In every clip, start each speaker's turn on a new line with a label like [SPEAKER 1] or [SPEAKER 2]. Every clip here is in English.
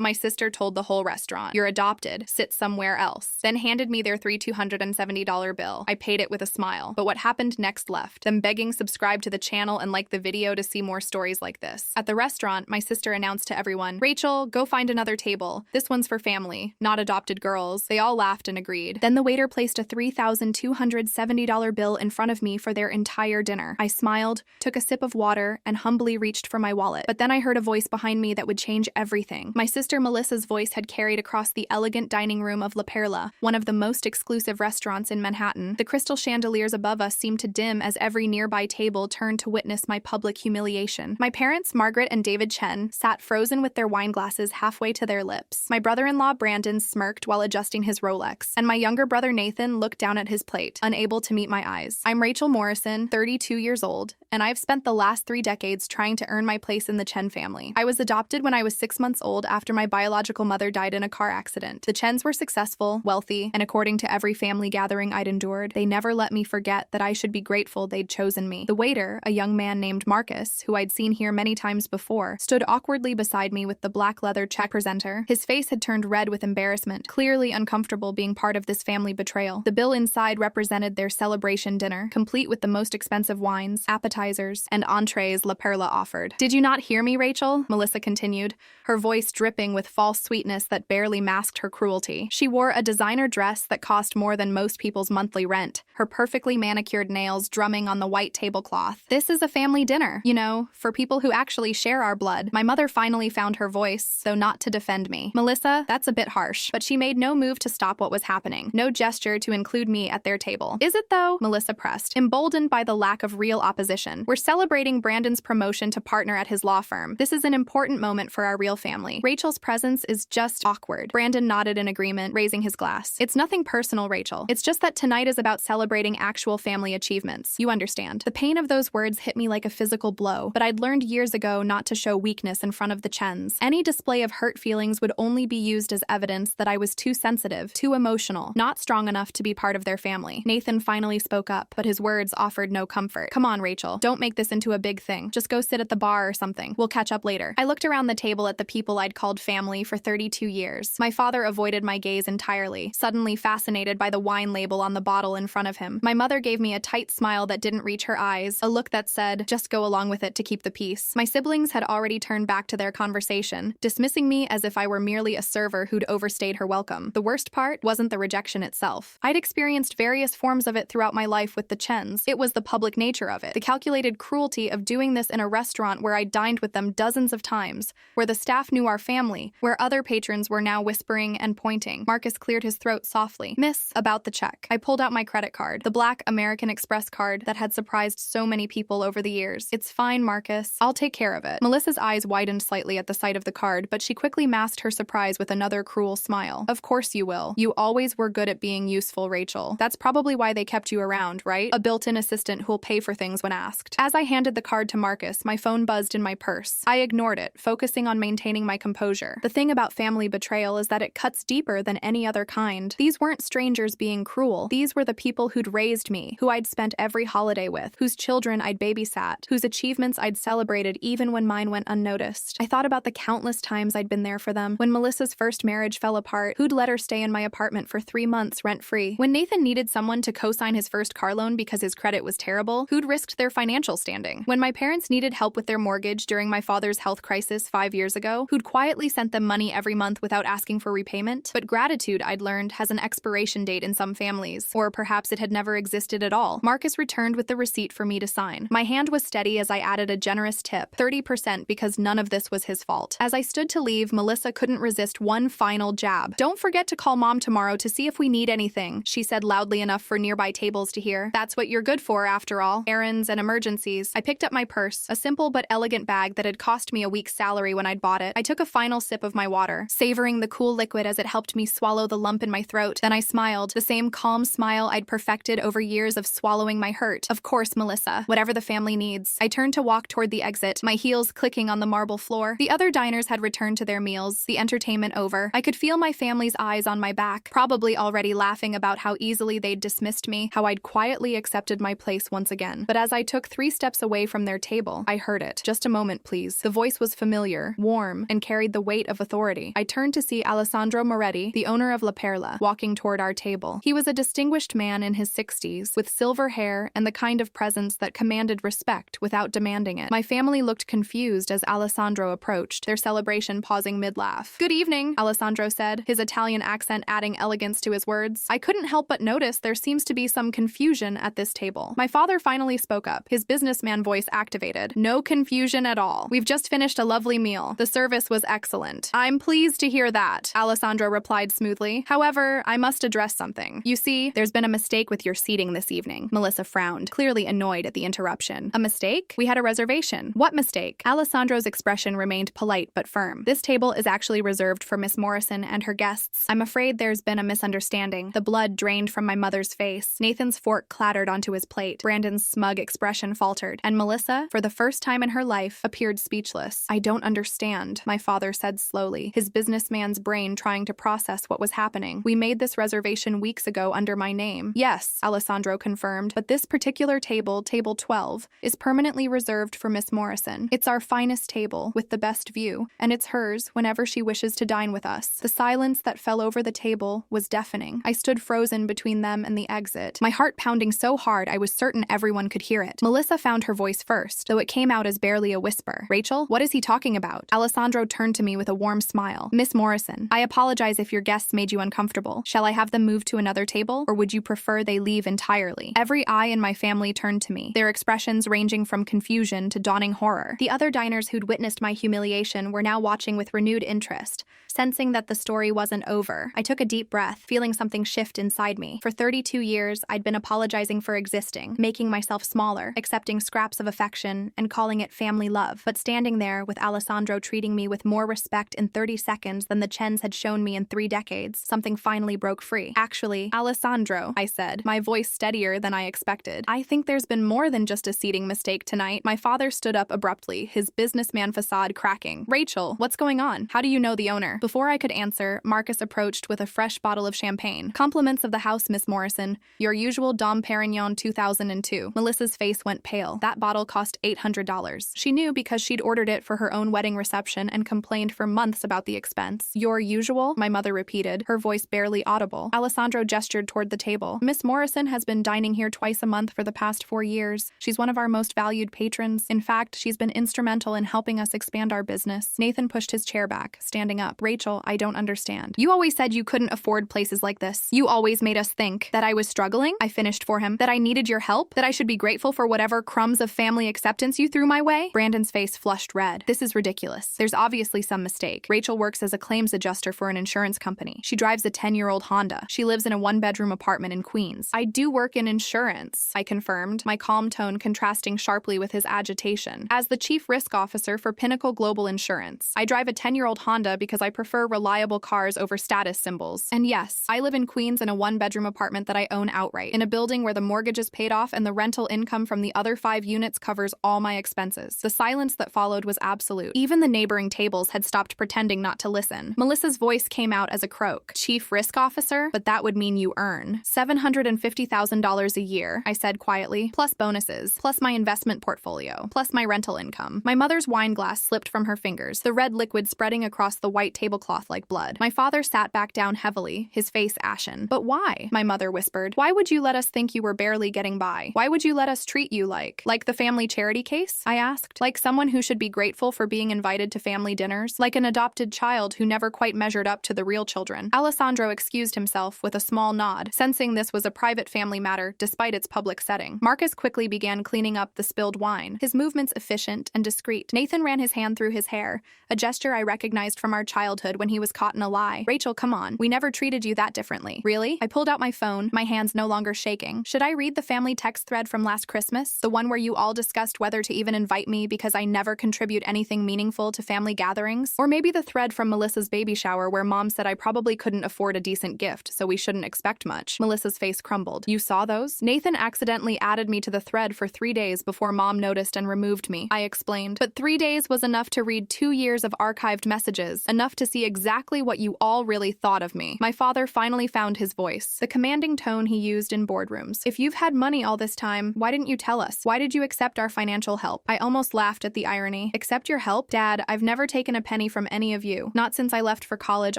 [SPEAKER 1] My sister told the whole restaurant, "You're adopted, sit somewhere else," then handed me their $270 bill. I paid it with a smile. But what happened next left them begging subscribe to the channel and like the video to see more stories like this. At the restaurant, my sister announced to everyone, "Rachel, go find another table. This one's for family, not adopted girls." They all laughed and agreed. Then the waiter placed a $3,270 bill in front of me for their entire dinner. I smiled, took a sip of water, and humbly reached for my wallet. But then I heard a voice behind me that would change everything. My sister Melissa's voice had carried across the elegant dining room of La Perla, one of the most exclusive restaurants in Manhattan. The crystal chandeliers above us seemed to dim as every nearby table turned to witness my public humiliation. My parents, Margaret and David Chen, sat frozen with their wine glasses halfway to their lips. My brother-in-law Brandon smirked while adjusting his Rolex, and my younger brother Nathan looked down at his plate, unable to meet my eyes. I'm Rachel Morrison, 32 years old, and I've spent the last 3 decades trying to earn my place in the Chen family. I was adopted when I was 6 months old after my biological mother died in a car accident. The Chens were successful, wealthy, and according to every family gathering I'd endured, they never let me forget that I should be grateful they'd chosen me. The waiter, a young man named Marcus, who I'd seen here many times before, stood awkwardly beside me with the black leather check presenter. His face had turned red with embarrassment, clearly uncomfortable being part of this family betrayal. The bill inside represented their celebration dinner, complete with the most expensive wines, appetizers, and entrees La Perla offered. "Did you not hear me, Rachel?" Melissa continued, her voice dripping with false sweetness that barely masked her cruelty. She wore a designer dress that cost more than most people's monthly rent, her perfectly manicured nails drumming on the white tablecloth. "This is a family dinner, you know, for people who actually share our blood." My mother finally found her voice, though not to defend me. "Melissa, that's a bit harsh," but she made no move to stop what was happening, no gesture to include me at their table. "Is it though?" Melissa pressed, emboldened by the lack of real opposition. "We're celebrating Brandon's promotion to partner at his law firm. This is an important moment for our real family. Rachel's presence is just awkward." Brandon nodded in agreement, raising his glass. "It's nothing personal, Rachel. It's just that tonight is about celebrating actual family achievements. You understand." The pain of those words hit me like a physical blow, but I'd learned years ago not to show weakness in front of the Chens. Any display of hurt feelings would only be used as evidence that I was too sensitive, too emotional, not strong enough to be part of their family. Nathan finally spoke up, but his words offered no comfort. "Come on, Rachel. Don't make this into a big thing. Just go sit at the bar or something. We'll catch up later." I looked around the table at the people I'd called family for 32 years. My father avoided my gaze entirely, suddenly fascinated by the wine label on the bottle in front of him. My mother gave me a tight smile that didn't reach her eyes, a look that said, "Just go along with it to keep the peace." My siblings had already turned back to their conversation, dismissing me as if I were merely a server who'd overstayed her welcome. The worst part wasn't the rejection itself. I'd experienced various forms of it throughout my life with the Chens. It was the public nature of it, the calculated cruelty of doing this in a restaurant where I'd dined with them dozens of times, where the staff knew our family, where other patrons were now whispering and pointing. Marcus cleared his throat softly. "Miss, about the check." I pulled out my credit card, the black American Express card that had surprised so many people over the years. "It's fine, Marcus. I'll take care of it." Melissa's eyes widened slightly at the sight of the card, but she quickly masked her surprise with another cruel smile. "Of course you will. You always were good at being useful, Rachel. That's probably why they kept you around, right? A built-in assistant who'll pay for things when asked." As I handed the card to Marcus, my phone buzzed in my purse. I ignored it, focusing on maintaining my composure. The thing about family betrayal is that it cuts deeper than any other kind. These weren't strangers being cruel. These were the people who'd raised me, who I'd spent every holiday with, whose children I'd babysat, whose achievements I'd celebrated even when mine went unnoticed. I thought about the countless times I'd been there for them. When Melissa's first marriage fell apart, who'd let her stay in my apartment for 3 months rent-free? When Nathan needed someone to co-sign his first car loan because his credit was terrible, who'd risked their financial standing? When my parents needed help with their mortgage during my father's health crisis 5 years ago, who'd quietly sent them money every month without asking for repayment? But gratitude, I'd learned, has an expiration date in some families, or perhaps it had never existed at all. Marcus returned with the receipt for me to sign. My hand was steady as I added a generous tip, 30%, because none of this was his fault. As I stood to leave, Melissa couldn't resist one final jab. "Don't forget to call Mom tomorrow to see if we need anything," she said loudly enough for nearby tables to hear. "That's what you're good for, after all. Errands and emergencies." I picked up my purse, a simple but elegant bag that had cost me a week's salary when I'd bought it. I took a final sip of my water, savoring the cool liquid as it helped me swallow the lump in my throat. Then I smiled, the same calm smile I'd perfected infected over years of swallowing my hurt. Of course, Melissa. Whatever the family needs. I turned to walk toward the exit, my heels clicking on the marble floor. The other diners had returned to their meals, the entertainment over. I could feel my family's eyes on my back, probably already laughing about how easily they'd dismissed me, how I'd quietly accepted my place once again. But as I took 3 steps away from their table, I heard it. "Just a moment, please." The voice was familiar, warm, and carried the weight of authority. I turned to see Alessandro Moretti, the owner of La Perla, walking toward our table. He was a distinguished man in his 60s, with silver hair and the kind of presence that commanded respect without demanding it. My family looked confused as Alessandro approached, their celebration pausing mid-laugh. "Good evening," Alessandro said, his Italian accent adding elegance to his words. I couldn't help but notice there seems to be some confusion at this table. My father finally spoke up, his businessman voice activated. "No confusion at all. We've just finished a lovely meal. The service was excellent." "I'm pleased to hear that," Alessandro replied smoothly. "However, I must address something. You see, there's been a mistake with your seating this evening." Melissa frowned, clearly annoyed at the interruption. "A mistake? We had a reservation." "What mistake?" Alessandro's expression remained polite but firm. "This table is actually reserved for Miss Morrison and her guests. I'm afraid there's been a misunderstanding." The blood drained from my mother's face. Nathan's fork clattered onto his plate. Brandon's smug expression faltered. And Melissa, for the first time in her life, appeared speechless. "I don't understand," my father said slowly, his businessman's brain trying to process what was happening. "We made this reservation weeks ago under my name." "Yes," Alessandro confirmed, "but this particular table, table 12, is permanently reserved for Miss Morrison. It's our finest table, with the best view, and it's hers whenever she wishes to dine with us." The silence that fell over the table was deafening. I stood frozen between them and the exit, my heart pounding so hard I was certain everyone could hear it. Melissa found her voice first, though it came out as barely a whisper. "Rachel, what is he talking about?" Alessandro turned to me with a warm smile. "Miss Morrison, I apologize if your guests made you uncomfortable. Shall I have them move to another table, or would you prefer they leave entirely?" Every eye in my family turned to me, their expressions ranging from confusion to dawning horror. The other diners who'd witnessed my humiliation were now watching with renewed interest, sensing that the story wasn't over. I took a deep breath, feeling something shift inside me. For 32 years, I'd been apologizing for existing, making myself smaller, accepting scraps of affection, and calling it family love. But standing there with Alessandro treating me with more respect in 30 seconds than the Chens had shown me in 3 decades, something finally broke free. "Actually, Alessandro," I said, my voice steadier than I expected, "I think there's been more than just a seating mistake tonight." My father stood up abruptly, his businessman facade cracking. "Rachel, what's going on? How do you know the owner?" Before I could answer, Marcus approached with a fresh bottle of champagne. "Compliments of the house, Miss Morrison. Your usual Dom Perignon 2002. Melissa's face went pale. That bottle cost $800. She knew because she'd ordered it for her own wedding reception and complained for months about the expense. "Your usual?" my mother repeated, her voice barely audible. Alessandro gestured toward the table. "Miss Morrison has been dining here twice a month for the past 4 years. She's one of our most valued patrons. In fact, she's been instrumental in helping us expand our business." Nathan pushed his chair back, standing up. "Rachel, I don't understand. You always said you couldn't afford places like this. You always made us think that I was struggling," I finished for him, "that I needed your help, that I should be grateful for whatever crumbs of family acceptance you threw my way." Brandon's face flushed red. "This is ridiculous. There's obviously some mistake. Rachel works as a claims adjuster for an insurance company. She drives a 10-year-old Honda. She lives in a 1-bedroom apartment in Queens." "I do work in insurance," I confirmed, my calm tone contrasting sharply with his agitation. "As the chief risk officer for Pinnacle Global Insurance. I drive a 10-year-old Honda because I prefer reliable cars over status symbols. And yes, I live in Queens in a 1-bedroom apartment that I own outright, in a building where the mortgage is paid off and the rental income from the other 5 units covers all my expenses." The silence that followed was absolute. Even the neighboring tables had stopped pretending not to listen. Melissa's voice came out as a croak. "Chief risk officer? But that would mean you earn $750,000 a year," I said quietly, "plus bonuses, plus my investment portfolio, plus my rental income." My mother's wine glass slipped from her fingers, the red liquid spreading across the white tablecloth like blood. My father sat back down heavily, his face ashen. "But why?" my mother whispered. "Why would you let us think you were barely getting by? Why would you let us treat you like the family charity case?" I asked. "Like someone who should be grateful for being invited to family dinners? Like an adopted child who never quite measured up to the real children?" Alessandro excused himself with a small nod, sensing this was a private family matter despite its public setting. Marcus quickly began cleaning up the spilled wine, his movements efficient and discreet. Nathan ran his hand through his hair, a gesture I recognized from our childhood when he was caught in a lie. "Rachel, come on. We never treated you that differently." "Really?" I pulled out my phone, my hands no longer shaking. "Should I read the family text thread from last Christmas? The one where you all discussed whether to even invite me because I never contribute anything meaningful to family gatherings? Or maybe the thread from Melissa's baby shower where Mom said I probably couldn't afford a decent gift, so we shouldn't expect much." Melissa's face voice crumbled. You saw those? Nathan accidentally added me to the thread for 3 days before Mom noticed and removed me, I explained. But 3 days was enough to read 2 years of archived messages, enough to see exactly what you all really thought of me. My father finally found his voice, the commanding tone he used in boardrooms. If you've had money all this time, why didn't you tell us? Why did you accept our financial help? I almost laughed at the irony. Accept your help? Dad, I've never taken a penny from any of you. Not since I left for college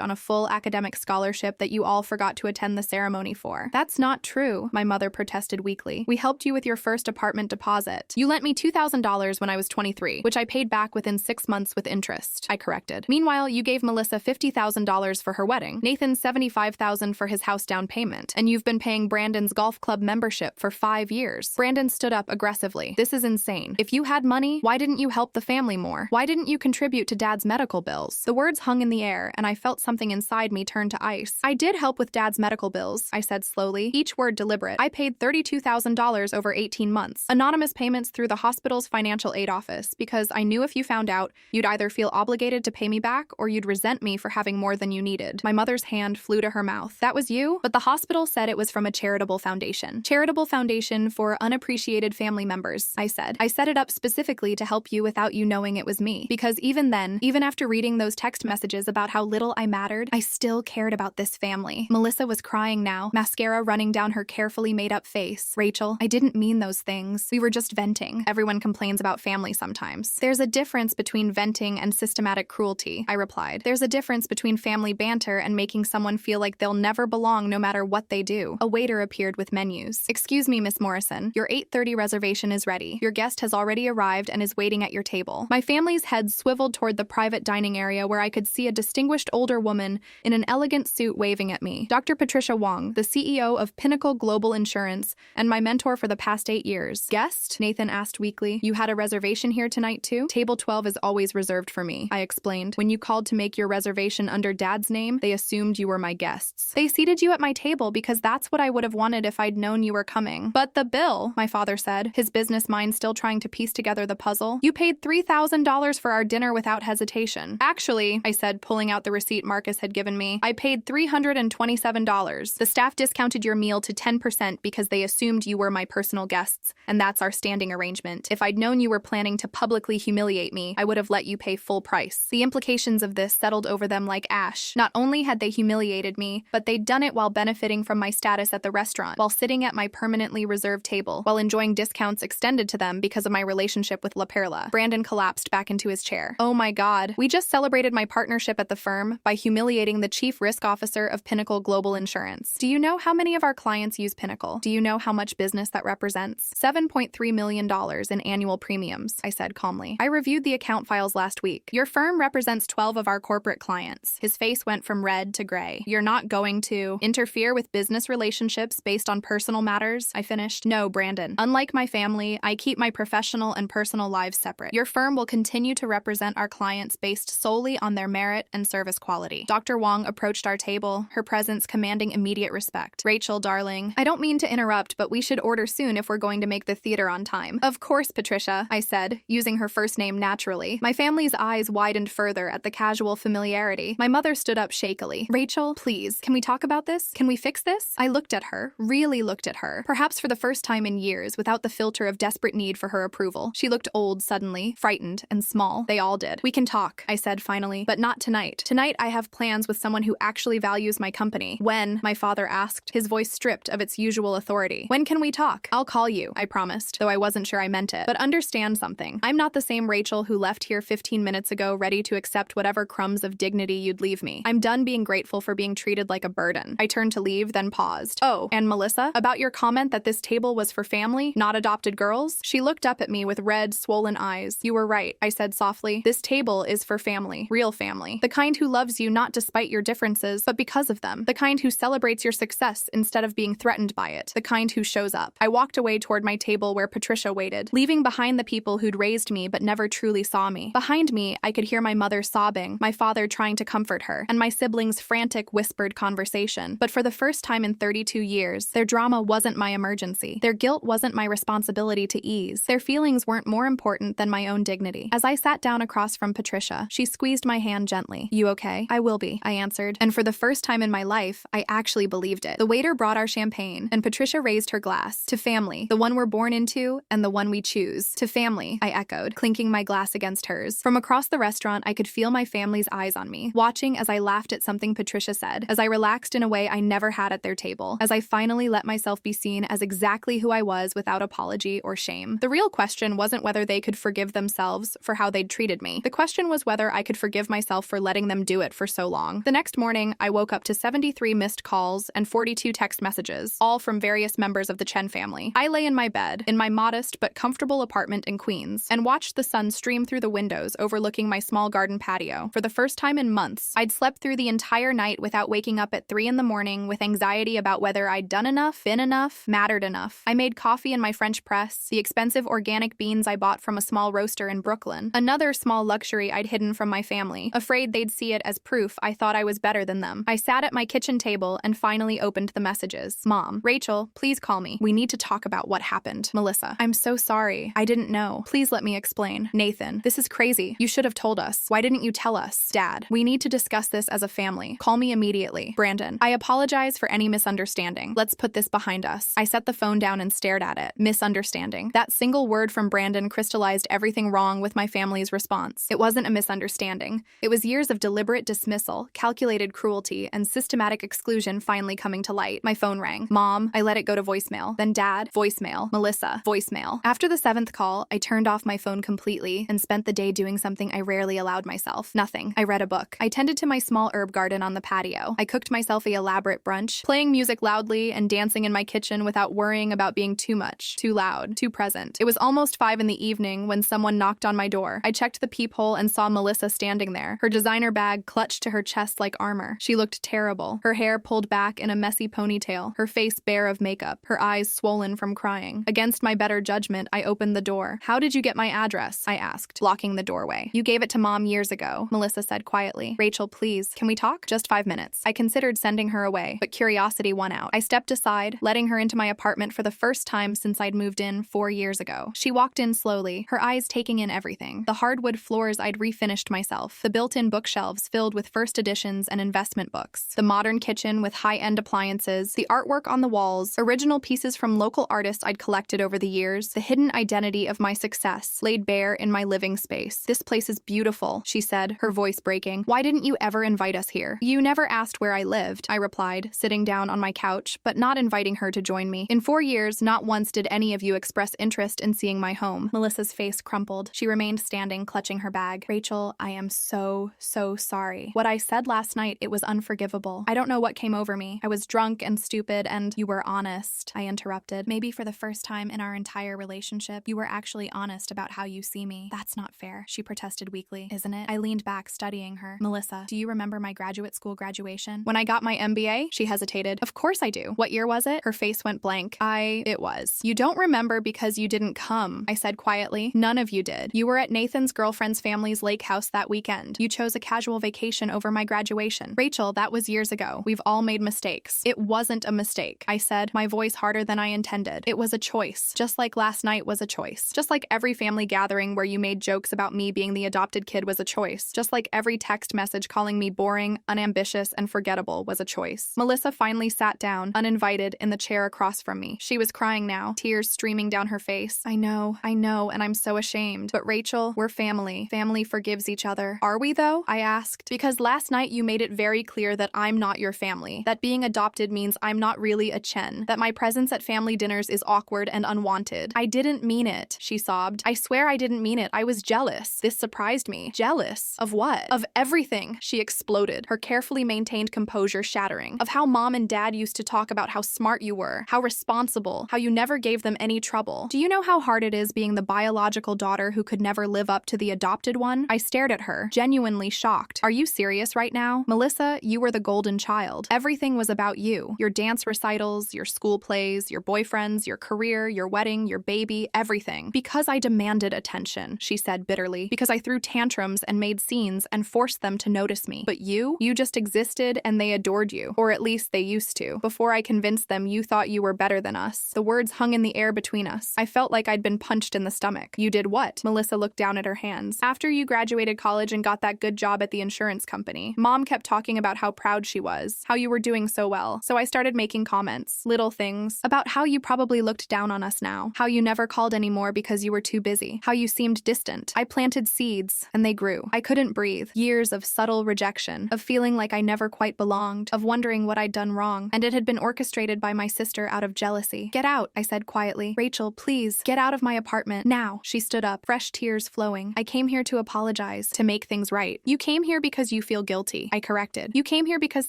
[SPEAKER 1] on a full academic scholarship that you all forgot to attend the ceremony for. That's not true, my mother protested weakly. We helped you with your first apartment deposit. You lent me $2,000 when I was 23, which I paid back within 6 months with interest, I corrected. Meanwhile, you gave Melissa $50,000 for her wedding, Nathan $75,000 for his house down payment, and you've been paying Brandon's golf club membership for 5 years. Brandon stood up aggressively. This is insane. If you had money, why didn't you help the family more? Why didn't you contribute to Dad's medical bills? The words hung in the air, and I felt something inside me turn to ice. I did help with Dad's medical bills, I said slowly, each word deliberate. I paid $32,000 over 18 months. Anonymous payments through the hospital's financial aid office, because I knew if you found out, you'd either feel obligated to pay me back or you'd resent me for having more than you needed. My mother's hand flew to her mouth. That was you? But the hospital said it was from a charitable foundation. Charitable foundation for unappreciated family members, I said. I set it up specifically to help you without you knowing it was me. Because even then, even after reading those text messages about how little I mattered, I still cared about this family. Melissa was crying now, mascara running down her carefully made-up face. Rachel, I didn't mean those things. We were just venting. Everyone complains about family sometimes. There's a difference between venting and systematic cruelty, I replied. There's a difference between family banter and making someone feel like they'll never belong no matter what they do. A waiter appeared with menus. Excuse me, Miss Morrison. Your 8:30 reservation is ready. Your guest has already arrived and is waiting at your table. My family's heads swiveled toward the private dining area where I could see a distinguished older woman in an elegant suit waving at me. Dr. Patricia Wong, the CEO of Pinnacle Global Insurance and my mentor for the past 8 years. Guest? Nathan asked weakly. You had a reservation here tonight too? Table 12 is always reserved for me, I explained. When you called to make your reservation under Dad's name, they assumed you were my guests. They seated you at my table because that's what I would have wanted if I'd known you were coming. But the bill, my father said, his business mind still trying to piece together the puzzle. You paid $3,000 for our dinner without hesitation. Actually, I said, pulling out the receipt Marcus had given me, I paid $327. The staff discounted your meal to 10% because they assumed you were my personal guests, and that's our standing arrangement. If I'd known you were planning to publicly humiliate me, I would have let you pay full price. The implications of this settled over them like ash. Not only had they humiliated me, but they'd done it while benefiting from my status at the restaurant, while sitting at my permanently reserved table, while enjoying discounts extended to them because of my relationship with La Perla. Brandon collapsed back into his chair. Oh my God. We just celebrated my partnership at the firm by humiliating the chief risk officer of Pinnacle Global Insurance. Do you know how many of our clients use Pinnacle? Do you know how much business that represents? $7.3 million in annual premiums, I said calmly. I reviewed the account files last week. Your firm represents 12 of our corporate clients. His face went from red to gray. You're not going to interfere with business relationships based on personal matters, I finished. No, Brandon. Unlike my family, I keep my professional and personal lives separate. Your firm will continue to represent our clients based solely on their merit and service quality. Dr. Wong approached our table, her presence commanding immediate respect. Rachel, darling, I don't mean to interrupt, but we should order soon if we're going to make the theater on time. Of course, Patricia, I said, using her first name naturally. My family's eyes widened further at the casual familiarity. My mother stood up shakily. Rachel, please, can we talk about this? Can we fix this? I looked at her, really looked at her, perhaps for the first time in years without the filter of desperate need for her approval. She looked old suddenly, frightened and small. They all did. We can talk, I said finally, but not tonight. Tonight I have plans with someone who actually values my company. When? My father asked, his voice stripped of its usual authority. When can we talk? I'll call you, I promised, though I wasn't sure I meant it. But understand something. I'm not the same Rachel who left here 15 minutes ago ready to accept whatever crumbs of dignity you'd leave me. I'm done being grateful for being treated like a burden. I turned to leave, then paused. Oh, and Melissa, about your comment that this table was for family, not adopted girls? She looked up at me with red, swollen eyes. You were right, I said softly. This table is for family, real family. The kind who loves you not despite your differences, but because of them. The kind who celebrates your success instead of being threatened by it. The kind who shows up. I walked away toward my table where Patricia waited, leaving behind the people who'd raised me but never truly saw me. Behind me, I could hear my mother sobbing, my father trying to comfort her, and my siblings' frantic, whispered conversation. But for the first time in 32 years, their drama wasn't my emergency. Their guilt wasn't my responsibility to ease. Their feelings weren't more important than my own dignity. As I sat down across from Patricia, she squeezed my hand gently. You okay? I will be, I answered. And for the first time in my life, I actually believed it. The waiter brought brought our champagne, and Patricia raised her glass. To family, the one we're born into and the one we choose. To family, I echoed, clinking my glass against hers. From across the restaurant, I could feel my family's eyes on me, watching as I laughed at something Patricia said, as I relaxed in a way I never had at their table, as I finally let myself be seen as exactly who I was without apology or shame. The real question wasn't whether they could forgive themselves for how they'd treated me. The question was whether I could forgive myself for letting them do it for so long. The next morning, I woke up to 73 missed calls and 42 text messages, all from various members of the Chen family. I lay in my bed, in my modest but comfortable apartment in Queens, and watched the sun stream through the windows overlooking my small garden patio. For the first time in months, I'd slept through the entire night without waking up at 3 in the morning with anxiety about whether I'd done enough, been enough, mattered enough. I made coffee in my French press, the expensive organic beans I bought from a small roaster in Brooklyn, another small luxury I'd hidden from my family. Afraid they'd see it as proof I thought I was better than them. I sat at my kitchen table and finally opened the messages. Mom, Rachel, please call me. We need to talk about what happened. Melissa, I'm so sorry. I didn't know. Please let me explain. Nathan, this is crazy. You should have told us. Why didn't you tell us? Dad, we need to discuss this as a family. Call me immediately. Brandon, I apologize for any misunderstanding. Let's put this behind us. I set the phone down and stared at it. Misunderstanding. That single word from Brandon crystallized everything wrong with my family's response. It wasn't a misunderstanding. It was years of deliberate dismissal, calculated cruelty, and systematic exclusion finally coming to light. My phone rang. Mom, I let it go to voicemail. Then Dad, voicemail. Melissa, voicemail. After the 7th call, I turned off my phone completely and spent the day doing something I rarely allowed myself. Nothing. I read a book. I tended to my small herb garden on the patio. I cooked myself an elaborate brunch, playing music loudly and dancing in my kitchen without worrying about being too much, too loud, too present. It was almost 5 in the evening when someone knocked on my door. I checked the peephole and saw Melissa standing there, her designer bag clutched to her chest like armor. She looked terrible, her hair pulled back in a messy ponytail, her face bare of makeup, her eyes swollen from crying. Against my better judgment, I opened the door. How did you get my address? I asked, blocking the doorway. You gave it to Mom years ago, Melissa said quietly. Rachel, please, can we talk? Just 5 minutes. I considered sending her away, but curiosity won out. I stepped aside, letting her into my apartment for the first time since I'd moved in 4 years ago. She walked in slowly, her eyes taking in everything. The hardwood floors I'd refinished myself, the built-in bookshelves filled with first editions and investment books, the modern kitchen with high-end appliances, the artwork on the walls, original pieces from local artists I'd collected over the years, the hidden identity of my success laid bare in my living space. This place is beautiful, she said, her voice breaking. Why didn't you ever invite us here? You never asked where I lived, I replied, sitting down on my couch, but not inviting her to join me. In 4 years, not once did any of you express interest in seeing my home. Melissa's face crumpled. She remained standing, clutching her bag. Rachel, I am so sorry. What I said last night, it was unforgivable. I don't know what came over me. I was drunk and stupid and you were honest, I interrupted. Maybe for the first time in our entire relationship, you were actually honest about how you see me. That's not fair, she protested weakly. Isn't it? I leaned back, studying her. Melissa, do you remember my graduate school graduation? When I got my MBA? She hesitated. Of course I do. What year was it? Her face went blank. It was. You don't remember because you didn't come, I said quietly. None of you did. You were at Nathan's girlfriend's family's lake house that weekend. You chose a casual vacation over my graduation. Rachel, that was years ago. We've all made mistakes. It wasn't a mistake, I said, my voice harder than I intended. It was a choice, just like last night was a choice. Just like every family gathering where you made jokes about me being the adopted kid was a choice. Just like every text message calling me boring, unambitious, and forgettable was a choice. Melissa finally sat down, uninvited, in the chair across from me. She was crying now, tears streaming down her face. I know, and I'm so ashamed. But Rachel, we're family. Family forgives each other. Are we though? I asked. Because last night you made it very clear that I'm not your family. That being adopted means I'm not really a Chen. That my presence at family dinners is awkward and unwanted. I didn't mean it, she sobbed. I swear I didn't mean it. I was jealous. This surprised me. Jealous? Of what? Of everything, she exploded, her carefully maintained composure shattering. Of how Mom and Dad used to talk about how smart you were, how responsible, how you never gave them any trouble. Do you know how hard it is being the biological daughter who could never live up to the adopted one? I stared at her, genuinely shocked. Are you serious right now? Melissa, you were the golden child. Everything was about you. Your dance recitals, your school plays, your boyfriends, your career, your wedding, your baby, everything. Because I demanded attention, she said bitterly. Because I threw tantrums and made scenes and forced them to notice me. But you just existed and they adored you. Or at least they used to. Before I convinced them you thought you were better than us. The words hung in the air between us. I felt like I'd been punched in the stomach. You did what? Melissa looked down at her hands. After you graduated college and got that good job at the insurance company, Mom kept talking about how proud she was, how you were doing so well. So I started started making comments, little things, about how you probably looked down on us now, how you never called anymore because you were too busy, how you seemed distant. I planted seeds, and they grew. I couldn't breathe. Years of subtle rejection, of feeling like I never quite belonged, of wondering what I'd done wrong, and it had been orchestrated by my sister out of jealousy. "Get out," I said quietly. "Rachel, please, get out of my apartment, now." She stood up, fresh tears flowing. "I came here to apologize, to make things right." "You came here because you feel guilty," I corrected. "You came here because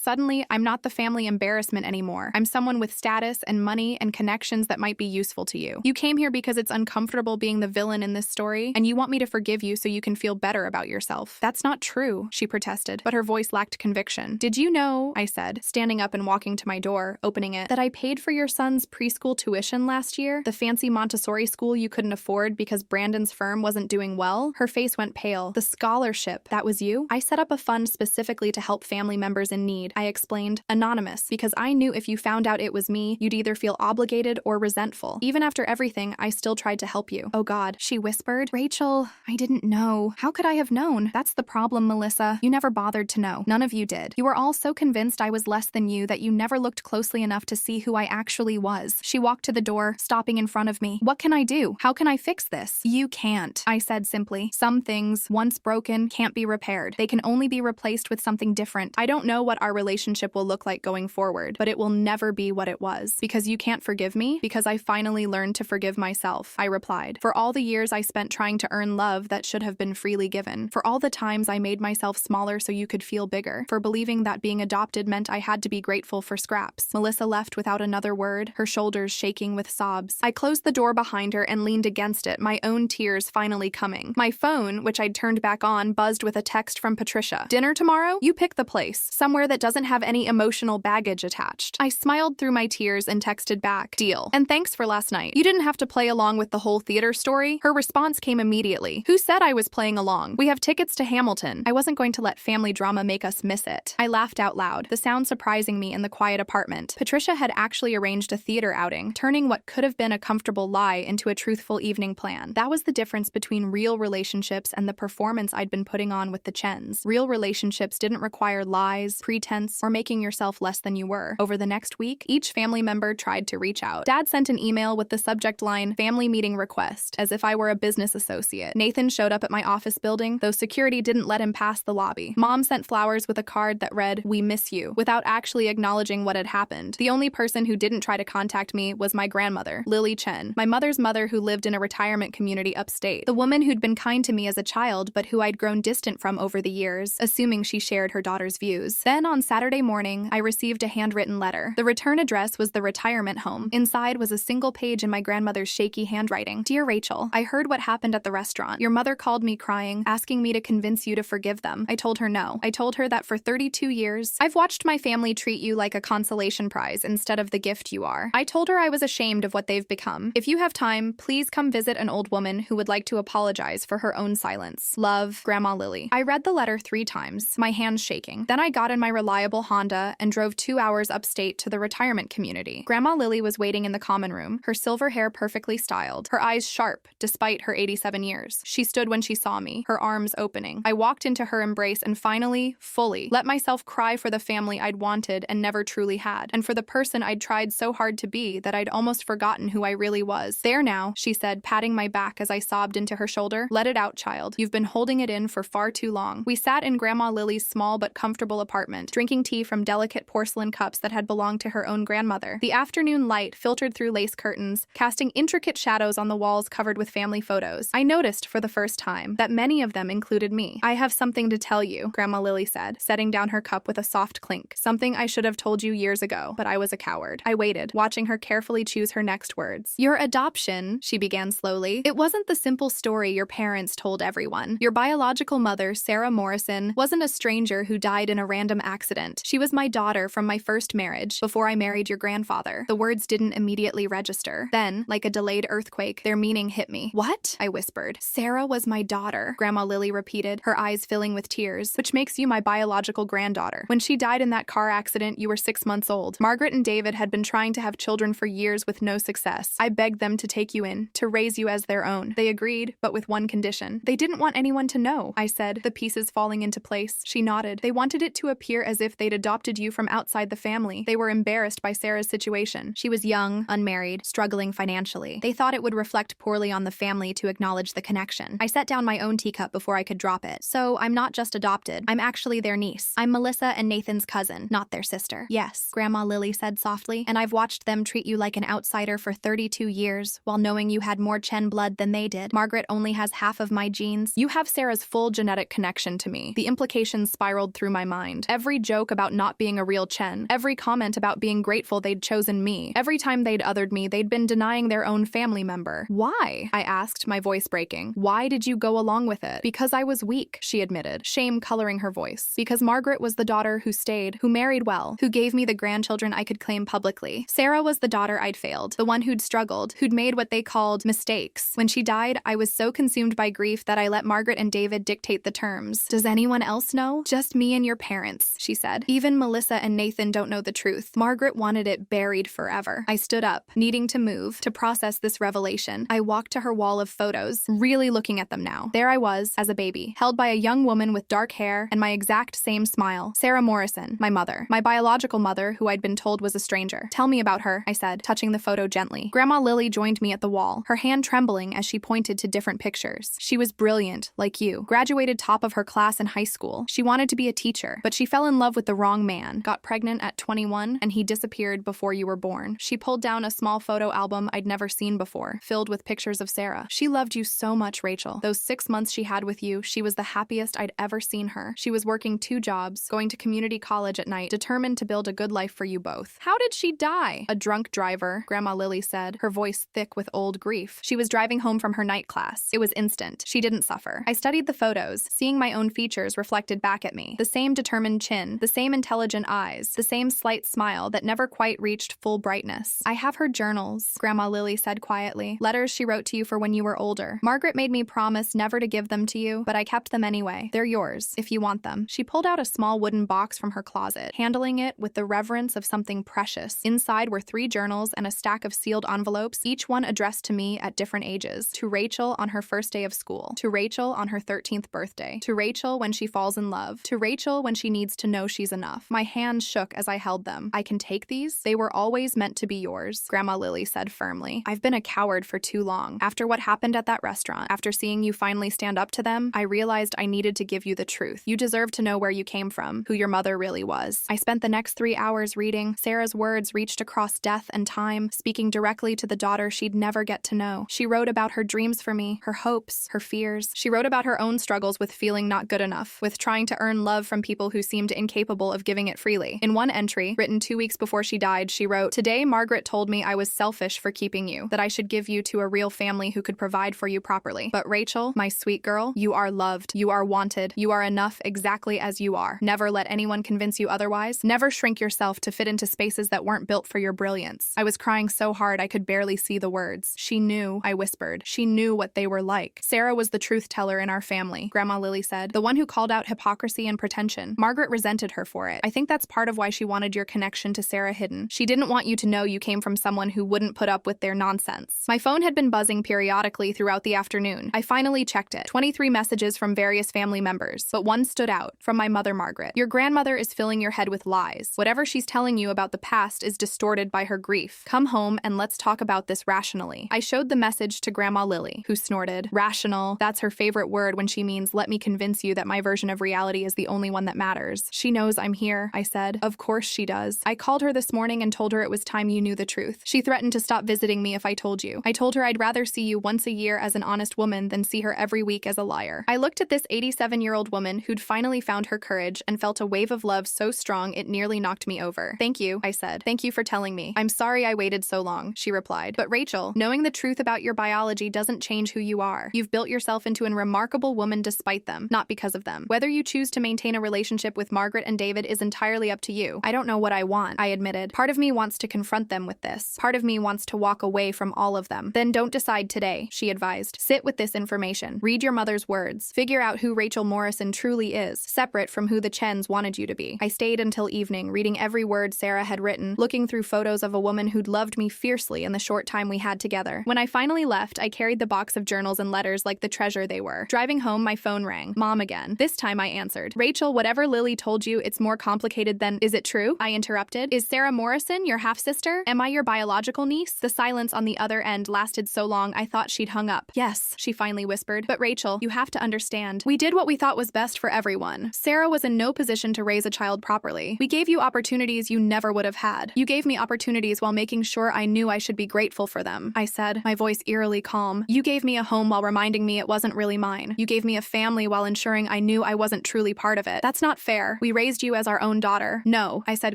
[SPEAKER 1] suddenly I'm not the family embarrassment anymore. I'm someone with status and money and connections that might be useful to you. You came here because it's uncomfortable being the villain in this story, and you want me to forgive you so you can feel better about yourself." "That's not true," she protested, but her voice lacked conviction. "Did you know," I said, standing up and walking to my door, opening it, "that I paid for your son's preschool tuition last year? The fancy Montessori school you couldn't afford because Brandon's firm wasn't doing well?" Her face went pale. "The scholarship, that was you?" "I set up a fund specifically to help family members in need," I explained, anonymous, because I knew if you found out it was me, you'd either feel obligated or resentful. Even after everything, I still tried to help you. "Oh God," she whispered. "Rachel, I didn't know. How could I have known?" "That's the problem, Melissa. You never bothered to know. None of you did. You were all so convinced I was less than you that you never looked closely enough to see who I actually was." She walked to the door, stopping in front of me. "What can I do? How can I fix this?" "You can't," I said simply. "Some things, once broken, can't be repaired. They can only be replaced with something different. I don't know what our relationship will look like going forward, but it will never be what it was. Because you can't forgive me? Because I finally learned to forgive myself," I replied. "For all the years I spent trying to earn love that should have been freely given. For all the times I made myself smaller so you could feel bigger. For believing that being adopted meant I had to be grateful for scraps." Melissa left without another word, her shoulders shaking with sobs. I closed the door behind her and leaned against it, my own tears finally coming. My phone, which I'd turned back on, buzzed with a text from Patricia. "Dinner tomorrow? You pick the place. Somewhere that doesn't have any emotional baggage attached." I smiled through my tears and texted back, "Deal. And thanks for last night. You didn't have to play along with the whole theater story." Her response came immediately. "Who said I was playing along? We have tickets to Hamilton." I wasn't going to let family drama make us miss it. I laughed out loud, the sound surprising me in the quiet apartment. Patricia had actually arranged a theater outing, turning what could have been a comfortable lie into a truthful evening plan. That was the difference between real relationships and the performance I'd been putting on with the Chens. Real relationships didn't require lies, pretense, or making yourself less than you were. Over the next week, each family member tried to reach out. Dad sent an email with the subject line, "Family meeting request," as if I were a business associate. Nathan showed up at my office building, though security didn't let him pass the lobby. Mom sent flowers with a card that read, "We miss you," without actually acknowledging what had happened. The only person who didn't try to contact me was my grandmother, Lily Chen, my mother's mother who lived in a retirement community upstate. The woman who'd been kind to me as a child, but who I'd grown distant from over the years, assuming she shared her daughter's views. Then on Saturday morning, I received a handwritten letter. The return address was the retirement home. Inside was a single page in my grandmother's shaky handwriting. "Dear Rachel, I heard what happened at the restaurant. Your mother called me crying, asking me to convince you to forgive them. I told her no. I told her that for 32 years, I've watched my family treat you like a consolation prize instead of the gift you are. I told her I was ashamed of what they've become. If you have time, please come visit an old woman who would like to apologize for her own silence. Love, Grandma Lily." I read the letter 3 times, my hands shaking. Then I got in my reliable Honda and drove 2 hours upstate to the retirement community. Grandma Lily was waiting in the common room, her silver hair perfectly styled, her eyes sharp despite her 87 years. She stood when she saw me, her arms opening. I walked into her embrace and finally, fully, let myself cry for the family I'd wanted and never truly had, and for the person I'd tried so hard to be that I'd almost forgotten who I really was. "There now," she said, patting my back as I sobbed into her shoulder. "Let it out, child. You've been holding it in for far too long." We sat in Grandma Lily's small but comfortable apartment, drinking tea from delicate porcelain cups that had belonged to her own grandmother. The afternoon light filtered through lace curtains, casting intricate shadows on the walls covered with family photos. I noticed for the first time that many of them included me. "I have something to tell you," Grandma Lily said, setting down her cup with a soft clink. "Something I should have told you years ago, but I was a coward." I waited, watching her carefully choose her next words. "Your adoption," she began slowly, "it wasn't the simple story your parents told everyone. Your biological mother, Sarah Morrison, wasn't a stranger who died in a random accident. She was my daughter from my first marriage, before I married your grandfather." The words didn't immediately register. Then, like a delayed earthquake, their meaning hit me. "What?" I whispered. "Sarah was my daughter," Grandma Lily repeated, her eyes filling with tears, "which makes you my biological granddaughter. When she died in that car accident, you were 6 months old. Margaret and David had been trying to have children for years with no success. I begged them to take you in, to raise you as their own. They agreed, but with one condition. They didn't want anyone to know," I said, the pieces falling into place. She nodded. "They wanted it to appear as if they'd adopted you from outside the family. family. They were embarrassed by Sarah's situation. She was young, unmarried, struggling financially. They thought it would reflect poorly on the family to acknowledge the connection. I set down my own teacup before I could drop it. So I'm not just adopted. I'm actually their niece. I'm Melissa and Nathan's cousin, not their sister. Yes, Grandma Lily said softly, and I've watched them treat you like an outsider for 32 years, while knowing you had more Chen blood than they did. Margaret only has half of my genes. You have Sarah's full genetic connection to me. The implications spiraled through my mind. Every joke about not being a real Chen, every comment about being grateful they'd chosen me, every time they'd othered me, they'd been denying their own family member. Why? I asked, my voice breaking. Why did you go along with it? Because I was weak, she admitted, shame coloring her voice. Because Margaret was the daughter who stayed, who married well, who gave me the grandchildren I could claim publicly. Sarah was the daughter I'd failed, the one who'd struggled, who'd made what they called mistakes. When she died, I was so consumed by grief that I let Margaret and David dictate the terms. Does anyone else know? Just me and your parents, she said. Even Melissa and Nathan don't know the truth. Margaret wanted it buried forever. I stood up, needing to move, to process this revelation. I walked to her wall of photos, really looking at them now. There I was, as a baby, held by a young woman with dark hair and my exact same smile. Sarah Morrison, my mother. My biological mother, who I'd been told was a stranger. Tell me about her, I said, touching the photo gently. Grandma Lily joined me at the wall, her hand trembling as she pointed to different pictures. She was brilliant, like you. Graduated top of her class in high school. She wanted to be a teacher, but she fell in love with the wrong man, got pregnant at 21, and he disappeared before you were born. She pulled down a small photo album I'd never seen before, filled with pictures of Sarah. She loved you so much, Rachel. Those 6 months she had with you, she was the happiest I'd ever seen her. She was working 2 jobs, going to community college at night, determined to build a good life for you both. How did she die? A drunk driver, Grandma Lily said, her voice thick with old grief. She was driving home from her night class. It was instant. She didn't suffer. I studied the photos, seeing my own features reflected back at me. The same determined chin, the same intelligent eyes, the same slight smile that never quite reached full brightness. I have her journals, Grandma Lily said quietly. Letters she wrote to you for when you were older. Margaret made me promise never to give them to you, but I kept them anyway. They're yours, if you want them. She pulled out a small wooden box from her closet, handling it with the reverence of something precious. Inside were 3 journals and a stack of sealed envelopes, each one addressed to me at different ages. To Rachel on her first day of school. To Rachel on her 13th birthday. To Rachel when she falls in love. To Rachel when she needs to know she's enough. My hands shook as I held them. I can take these? They were always meant to be yours, Grandma Lily said firmly. I've been a coward for too long. After what happened at that restaurant, after seeing you finally stand up to them, I realized I needed to give you the truth. You deserve to know where you came from, who your mother really was. I spent the next 3 hours reading. Sarah's words reached across death and time, speaking directly to the daughter she'd never get to know. She wrote about her dreams for me, her hopes, her fears. She wrote about her own struggles with feeling not good enough, with trying to earn love from people who seemed incapable of giving it freely. In one entry, written 2 weeks before she died, she wrote, "Today, Margaret told me I was selfish for keeping you, that I should give you to a real family who could provide for you properly. But Rachel, my sweet girl, you are loved, you are wanted, you are enough exactly as you are. Never let anyone convince you otherwise. Never shrink yourself to fit into spaces that weren't built for your brilliance." I was crying so hard I could barely see the words. She knew, I whispered. She knew what they were like. Sarah was the truth teller in our family, Grandma Lily said, the one who called out hypocrisy and pretension. Margaret resented her for it. I think that's part of why she wanted your connection to Sarah hidden. She didn't want you to know you came from someone who wouldn't put up with their nonsense. My phone had been buzzing periodically throughout the afternoon. I finally checked it. 23 messages from various family members, but one stood out, from my mother Margaret. Your grandmother is filling your head with lies. Whatever she's telling you about the past is distorted by her grief. Come home and let's talk about this rationally. I showed the message to Grandma Lily, who snorted. Rational, that's her favorite word when she means let me convince you that my version of reality is the only one that matters. She knows I'm here, I said. Of course she does. I called her this morning and told her it was time you knew the truth. She threatened to stop visiting me if I told you. I told her I'd rather see you once a year as an honest woman than see her every week as a liar. I looked at this 87-year-old woman who'd finally found her courage and felt a wave of love so strong it nearly knocked me over. Thank you, I said. Thank you for telling me. I'm sorry I waited so long, she replied. But Rachel, knowing the truth about your biology doesn't change who you are. You've built yourself into a remarkable woman despite them, not because of them. Whether you choose to maintain a relationship with Margaret and David is entirely up to you. I don't know what I want, I admitted. Part of me wants to confront them with this. Part of me wants to walk away from all of them. Then don't decide today, she advised. Sit with this information. Read your mother's words. Figure out who Rachel Morrison truly is, separate from who the Chens wanted you to be. I stayed until evening, reading every word Sarah had written, looking through photos of a woman who'd loved me fiercely in the short time we had together. When I finally left, I carried the box of journals and letters like the treasure they were. Driving home, my phone rang. Mom again. This time I answered. Rachel, whatever Lily told you, it's more complicated than, is it true? I interrupted. Is Sarah Morrison your half-sister? Am I your biological niece? The silence on the other end lasted so long I thought she'd hung up. Yes, she finally whispered. But Rachel, you have to understand. We did what we thought was best for everyone. Sarah was in no position to raise a child properly. We gave you opportunities you never would have had. You gave me opportunities while making sure I knew I should be grateful for them, I said, my voice eerily calm. You gave me a home while reminding me it wasn't really mine. You gave me a family while ensuring I knew I wasn't truly part of it. That's not fair. We raised you as our own daughter. No, I said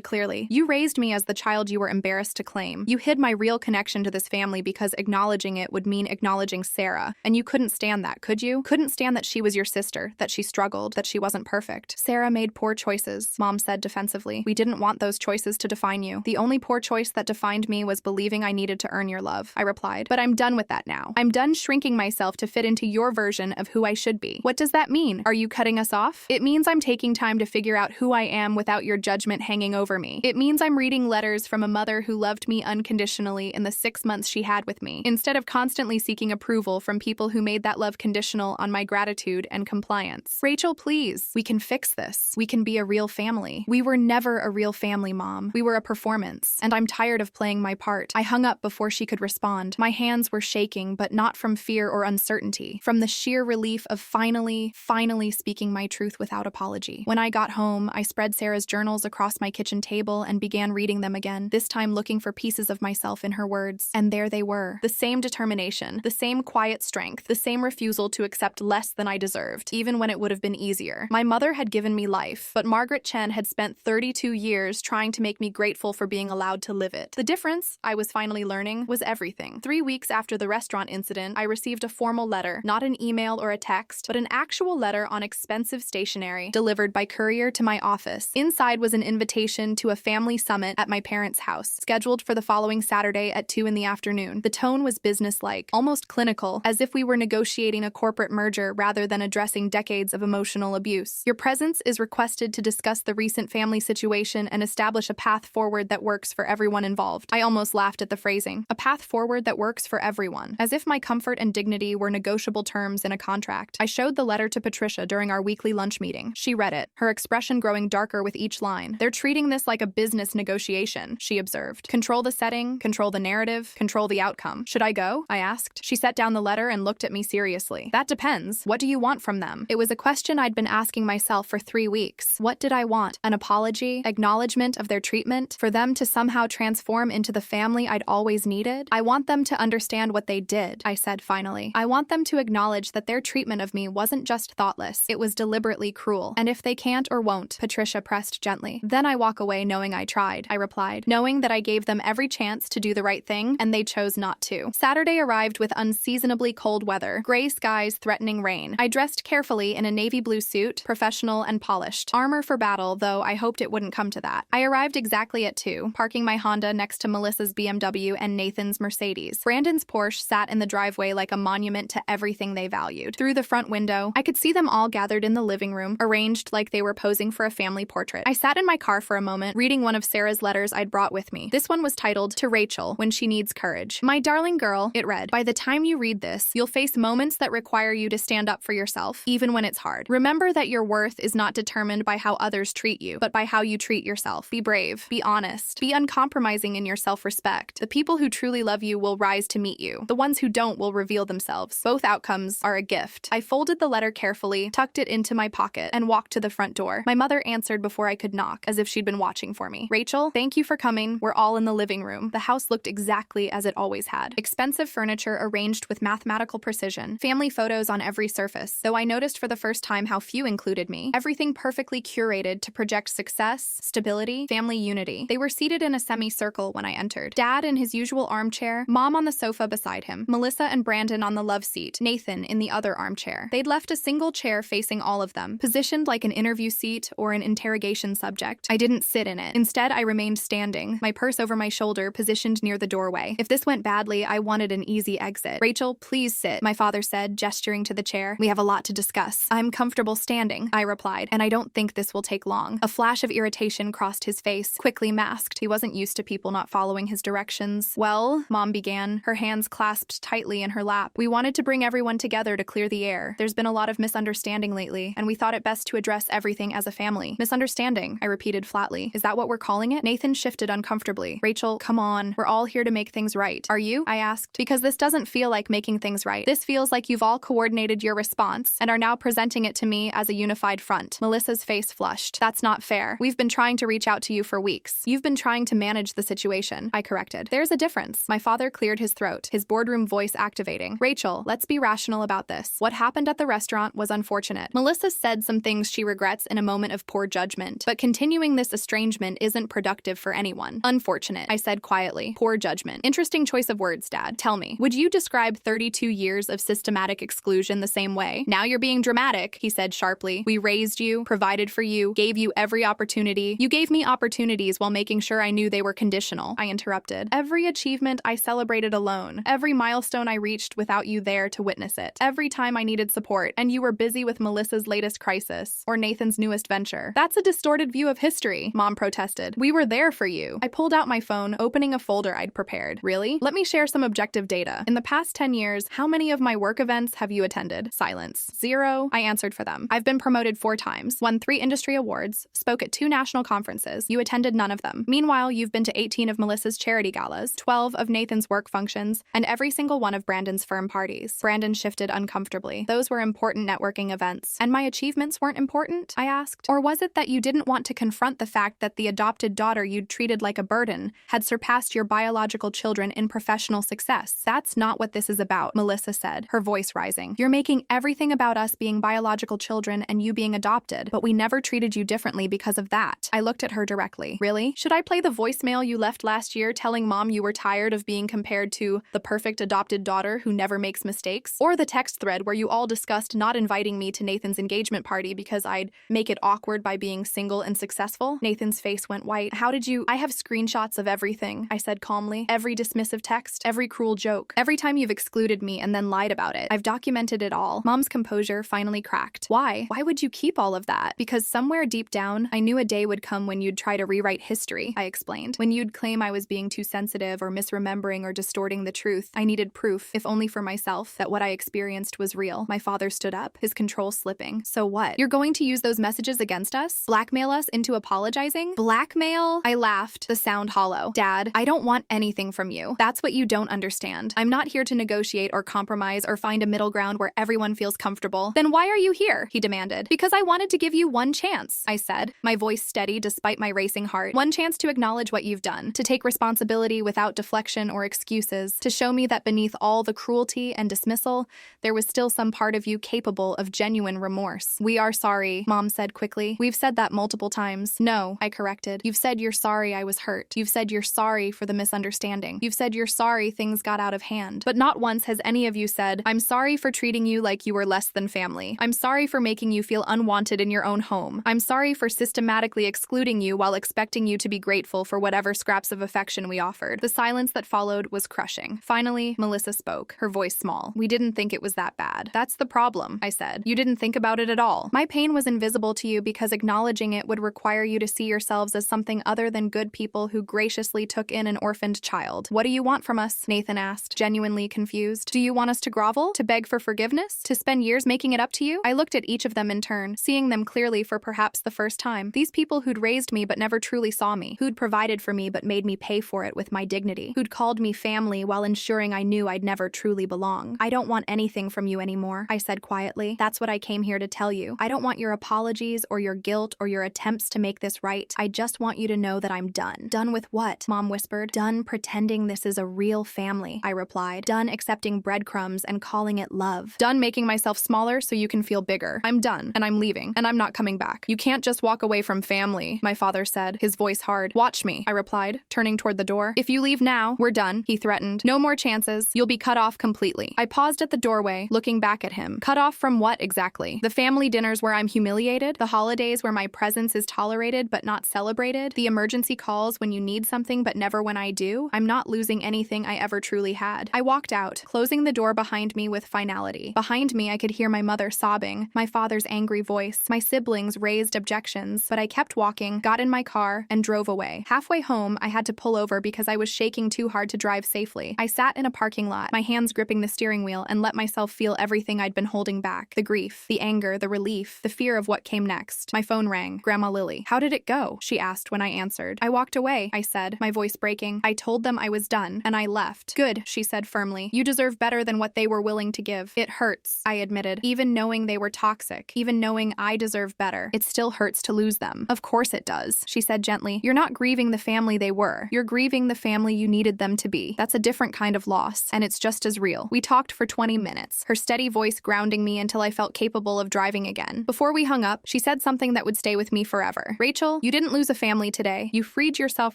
[SPEAKER 1] clearly. You raised me as the child you were embarrassed to claim. You hid my real connection to this family because acknowledging it would mean acknowledging Sarah. And you couldn't stand that, could you? Couldn't stand that she was your sister, that she struggled, that she wasn't perfect. Sarah made poor choices, Mom said defensively. We didn't want those choices to define you. The only poor choice that defined me was believing I needed to earn your love, I replied. But I'm done with that now. I'm done shrinking myself to fit into your version of who I should be. What does that mean? Are you cutting us off? It means I'm taking time to figure out who I am without your judgment hanging over me. It means I'm reading letters from a mother who loved me unconditionally in the 6 months she had with me, instead of constantly seeking approval from people who made that love conditional on my gratitude and compliance. Rachel, please. We can fix this. We can be a real family. We were never a real family, Mom. We were a performance, and I'm tired of playing my part. I hung up before she could respond. My hands were shaking, but not from fear or uncertainty, from the sheer relief of finally speaking my truth without apology. When I got home, I spread Sarah's journals across my kitchen table and began reading them again, this time looking for pieces of myself in her words. And there they were. The same determination, the same quiet strength, the same refusal to accept less than I deserved, even when it would have been easier. My mother had given me life, but Margaret Chen had spent 32 years trying to make me grateful for being allowed to live it. The difference, I was finally learning, was everything. 3 weeks after the restaurant incident, I received a formal letter, not an email or a text, but an actual letter on expensive stationery, delivered by courier to my office. Inside was an invitation to a family summit at my parents' house, scheduled for the following Saturday at 2 in the afternoon. The tone was businesslike, almost clinical, as if we were negotiating a corporate merger rather than addressing decades of emotional abuse. Your presence is requested to discuss the recent family situation and establish a path forward that works for everyone involved. I almost laughed at the phrasing. A path forward that works for everyone. As if my comfort and dignity were negotiable terms in a contract. I showed the letter to Patricia during our weekly lunch meeting. She read it, her expression growing darker with each line. They're treating this like a business negotiation, she observed. Control the setting, control the narrative, control the outcome. Should I go? I asked. She set down the letter and looked at me seriously. That depends. What do you want from them? It was a question I'd been asking myself for 3 weeks. What did I want? An apology? Acknowledgement of their treatment? For them to somehow transform into the family I'd always needed? I want them to understand what they did, I said finally. I want them to acknowledge that their treatment of me wasn't just thoughtless, it was deliberately cruel. And if they can't or won't, Patricia pressed gently. Then I walk away knowing I tried, I replied, knowing that I gave them every chance to do the right thing, and they chose not to. Saturday arrived with unseasonably cold weather, gray skies threatening rain. I dressed carefully in a navy blue suit, professional and polished. Armor for battle, though I hoped it wouldn't come to that. I arrived exactly at 2, parking my Honda next to Melissa's BMW and Nathan's Mercedes. Brandon's Porsche sat in the driveway like a monument to everything they valued. Through the front window, I could see them all gathered in the living room, arranged like they were posing for a family portrait. I sat in my car for a moment, reading one of Sarah's letters I'd brought with me. This one was titled, "To Rachel, When She Needs Courage." My darling girl, it read, by the time you read this, you'll face moments that require you to stand up for yourself, even when it's hard. Remember that your worth is not determined by how others treat you, but by how you treat yourself. Be brave, be honest, be uncompromising in your self-respect. The people who truly love you will rise to meet you. The ones who don't will reveal themselves. Both outcomes are a gift. I folded the letter carefully, tucked it into my pocket, and walked to the front door. My mother answered before I could knock, as if she'd been watching for me. Rachel, thank you for coming. We're all in the living room. The house looked exactly as it always had. Expensive furniture arranged with mathematical precision. Family photos on every surface, though I noticed for the first time how few included me. Everything perfectly curated to project success, stability, family unity. They were seated in a semicircle when I entered. Dad in his usual armchair, Mom on the sofa beside him, Melissa and Brandon on the love seat, Nathan in the other armchair. They'd left a single chair facing all of them, positioned like an interview seat or an interrogation subject. I didn't sit in it. Instead, I remained standing, my purse over my shoulder, positioned near the doorway. If this went badly, I wanted an easy exit. Rachel, please sit, my father said, gesturing to the chair. We have a lot to discuss. I'm comfortable standing, I replied, and I don't think this will take long. A flash of irritation crossed his face, quickly masked. He wasn't used to people not following his directions. Well, Mom began, her hands clasped tightly in her lap. We wanted to bring everyone together to clear the air. There's been a lot of misunderstanding lately, and we thought it best to address everything as a family. Misunderstanding, I repeated flatly. Finally, is that what we're calling it? Nathan shifted uncomfortably. Rachel, come on. We're all here to make things right. Are you? I asked. Because this doesn't feel like making things right. This feels like you value our family as much as you value your job. Nathan shifted uncomfortably. Rachel, come on. We're all here to make things right. Are you? I asked. Because this doesn't feel like making things right. This feels like you've all coordinated your response and are now presenting it to me as a unified front. Melissa's face flushed. That's not fair. We've been trying to reach out to you for weeks. You've been trying to manage the situation. I corrected. There's a difference. My father cleared his throat, his boardroom voice activating. Rachel, let's be rational about this. What happened at the restaurant was unfortunate. Melissa said some things she regrets in a moment of poor judgment, but continuing this estrangement isn't productive for anyone. Unfortunate, I said quietly. Poor judgment. Interesting choice of words, Dad. Tell me, would you describe 32 years of systematic exclusion the same way? Now you're being dramatic, he said sharply. We raised you, provided for you, gave you every opportunity. You gave me opportunities while making sure I knew they were conditional, I interrupted. Every achievement I celebrated alone. Every milestone I reached without you there to witness it. Every time I needed support, and you were busy with Melissa's latest crisis or Nathan's newest venture. That's a distorted view of history, Mom protested. We were there for you. I pulled out my phone, opening a folder I'd prepared. Really? Let me share some objective data. In the past 10 years, how many of my work events have you attended? Silence. 0. I answered for them. I've been promoted 4 times, won 3 industry awards, spoke at 2 national conferences. You attended none of them. Meanwhile, you've been to 18 of Melissa's charity galas, 12 of Nathan's work functions, and every single one of Brandon's firm parties. Brandon shifted uncomfortably. Those were important networking events. And my achievements weren't important? I asked. Or was it that you didn't want to confront the fact that the adopted daughter you'd treated like a burden had surpassed your biological children in professional success? That's not what this is about, Melissa said, her voice rising. You're making everything about us being biological children and you being adopted, but we never treated you differently because of that. I looked at her directly. Really? Should I play the voicemail you left last year telling Mom you were tired of being compared to the perfect adopted daughter who never makes mistakes? Or the text thread where you all discussed not inviting me to Nathan's engagement party because I'd make it awkward by being single and successful? Nathan's face went white. How did you? I have screenshots of everything, I said calmly. Every dismissive text, every cruel joke, every time you've excluded me and then lied about it. I've documented it all. Mom's composure finally cracked. Why? Why would you keep all of that? Because somewhere deep down, I knew a day would come when you'd try to rewrite history, I explained. When you'd claim I was being too sensitive or misremembering or distorting the truth. I needed proof, if only for myself, that what I experienced was real. My father stood up, his control slipping. So what? You're going to use those messages against us? Blackmail us into apologizing? Blackmail? I laughed, the sound hollow. Dad, I don't want anything from you. That's what you don't understand. I'm not here to negotiate or compromise or find a middle ground where everyone feels comfortable. Then why are you here? He demanded. Because I wanted to give you one chance, I said, my voice steady despite my racing heart. One chance to acknowledge what you've done, to take responsibility without deflection or excuses, to show me that beneath all the cruelty and dismissal, there was still some part of you capable of genuine remorse. We are sorry, Mom said quickly. We've said that multiple times. No, I corrected. You've said you're sorry I was hurt. You've said you're sorry for the misunderstanding. You've said you're sorry things got out of hand. But not once has any of you said, I'm sorry for treating you like you were less than family. I'm sorry for making you feel unwanted in your own home. I'm sorry for systematically excluding you while expecting you to be grateful for whatever scraps of affection we offered. The silence that followed was crushing. Finally, Melissa spoke, her voice small. We didn't think it was that bad. That's the problem, I said. You didn't think about it at all. My pain was invisible to you because acknowledging it would require you to see yourselves as something other than good people who graciously took in an orphaned child. What do you want from us? Nathan asked, genuinely confused. Do you want us to grovel? To beg for forgiveness? To spend years making it up to you? I looked at each of them in turn, seeing them clearly for perhaps the first time. These people who'd raised me but never truly saw me, who'd provided for me but made me pay for it with my dignity, who'd called me family while ensuring I knew I'd never truly belong. I don't want anything from you anymore, I said quietly. That's what I came here to tell you. I don't want your apologies or your guilt or your attempts to make this right. I just want you to know that I'm done. Done with what? Mom whispered. Done pretending this is a real family, I replied. Done accepting breadcrumbs and calling it love. Done making myself smaller so you can feel bigger. I'm done, and I'm leaving, and I'm not coming back. You can't just walk away from family, my father said, his voice hard. Watch me, I replied, turning toward the door. If you leave now, we're done, he threatened. No more chances. You'll be cut off completely. I paused at the doorway, looking back at him. Cut off from what exactly? The family dinners where I'm humiliated? The holidays where my presence is tolerated but not celebrated? The emergency calls when you need something but never when I do? I'm not losing anything I ever truly had. I walked out, closing the door behind me with finality. Behind me, I could hear my mother sobbing, my father's angry voice, my siblings' raised objections, but I kept walking, got in my car, and drove away. Halfway home, I had to pull over because I was shaking too hard to drive safely. I sat in a parking lot, my hands gripping the steering wheel, and let myself feel everything I'd been holding back. The grief, the anger, the relief, the fear of what came next. My phone rang. Grandma Lily. How did it go? go?" she asked when I answered. "I walked away," I said, my voice breaking. "I told them I was done, and I left." "Good," she said firmly. "You deserve better than what they were willing to give." "It hurts," I admitted. "Even knowing they were toxic, even knowing I deserve better, it still hurts to lose them." "Of course it does," she said gently. "You're not grieving the family they were. You're grieving the family you needed them to be. That's a different kind of loss, and it's just as real." We talked for 20 minutes, her steady voice grounding me until I felt capable of driving again. Before we hung up, she said something that would stay with me forever. "Rachel, you didn't lose a family today. You freed yourself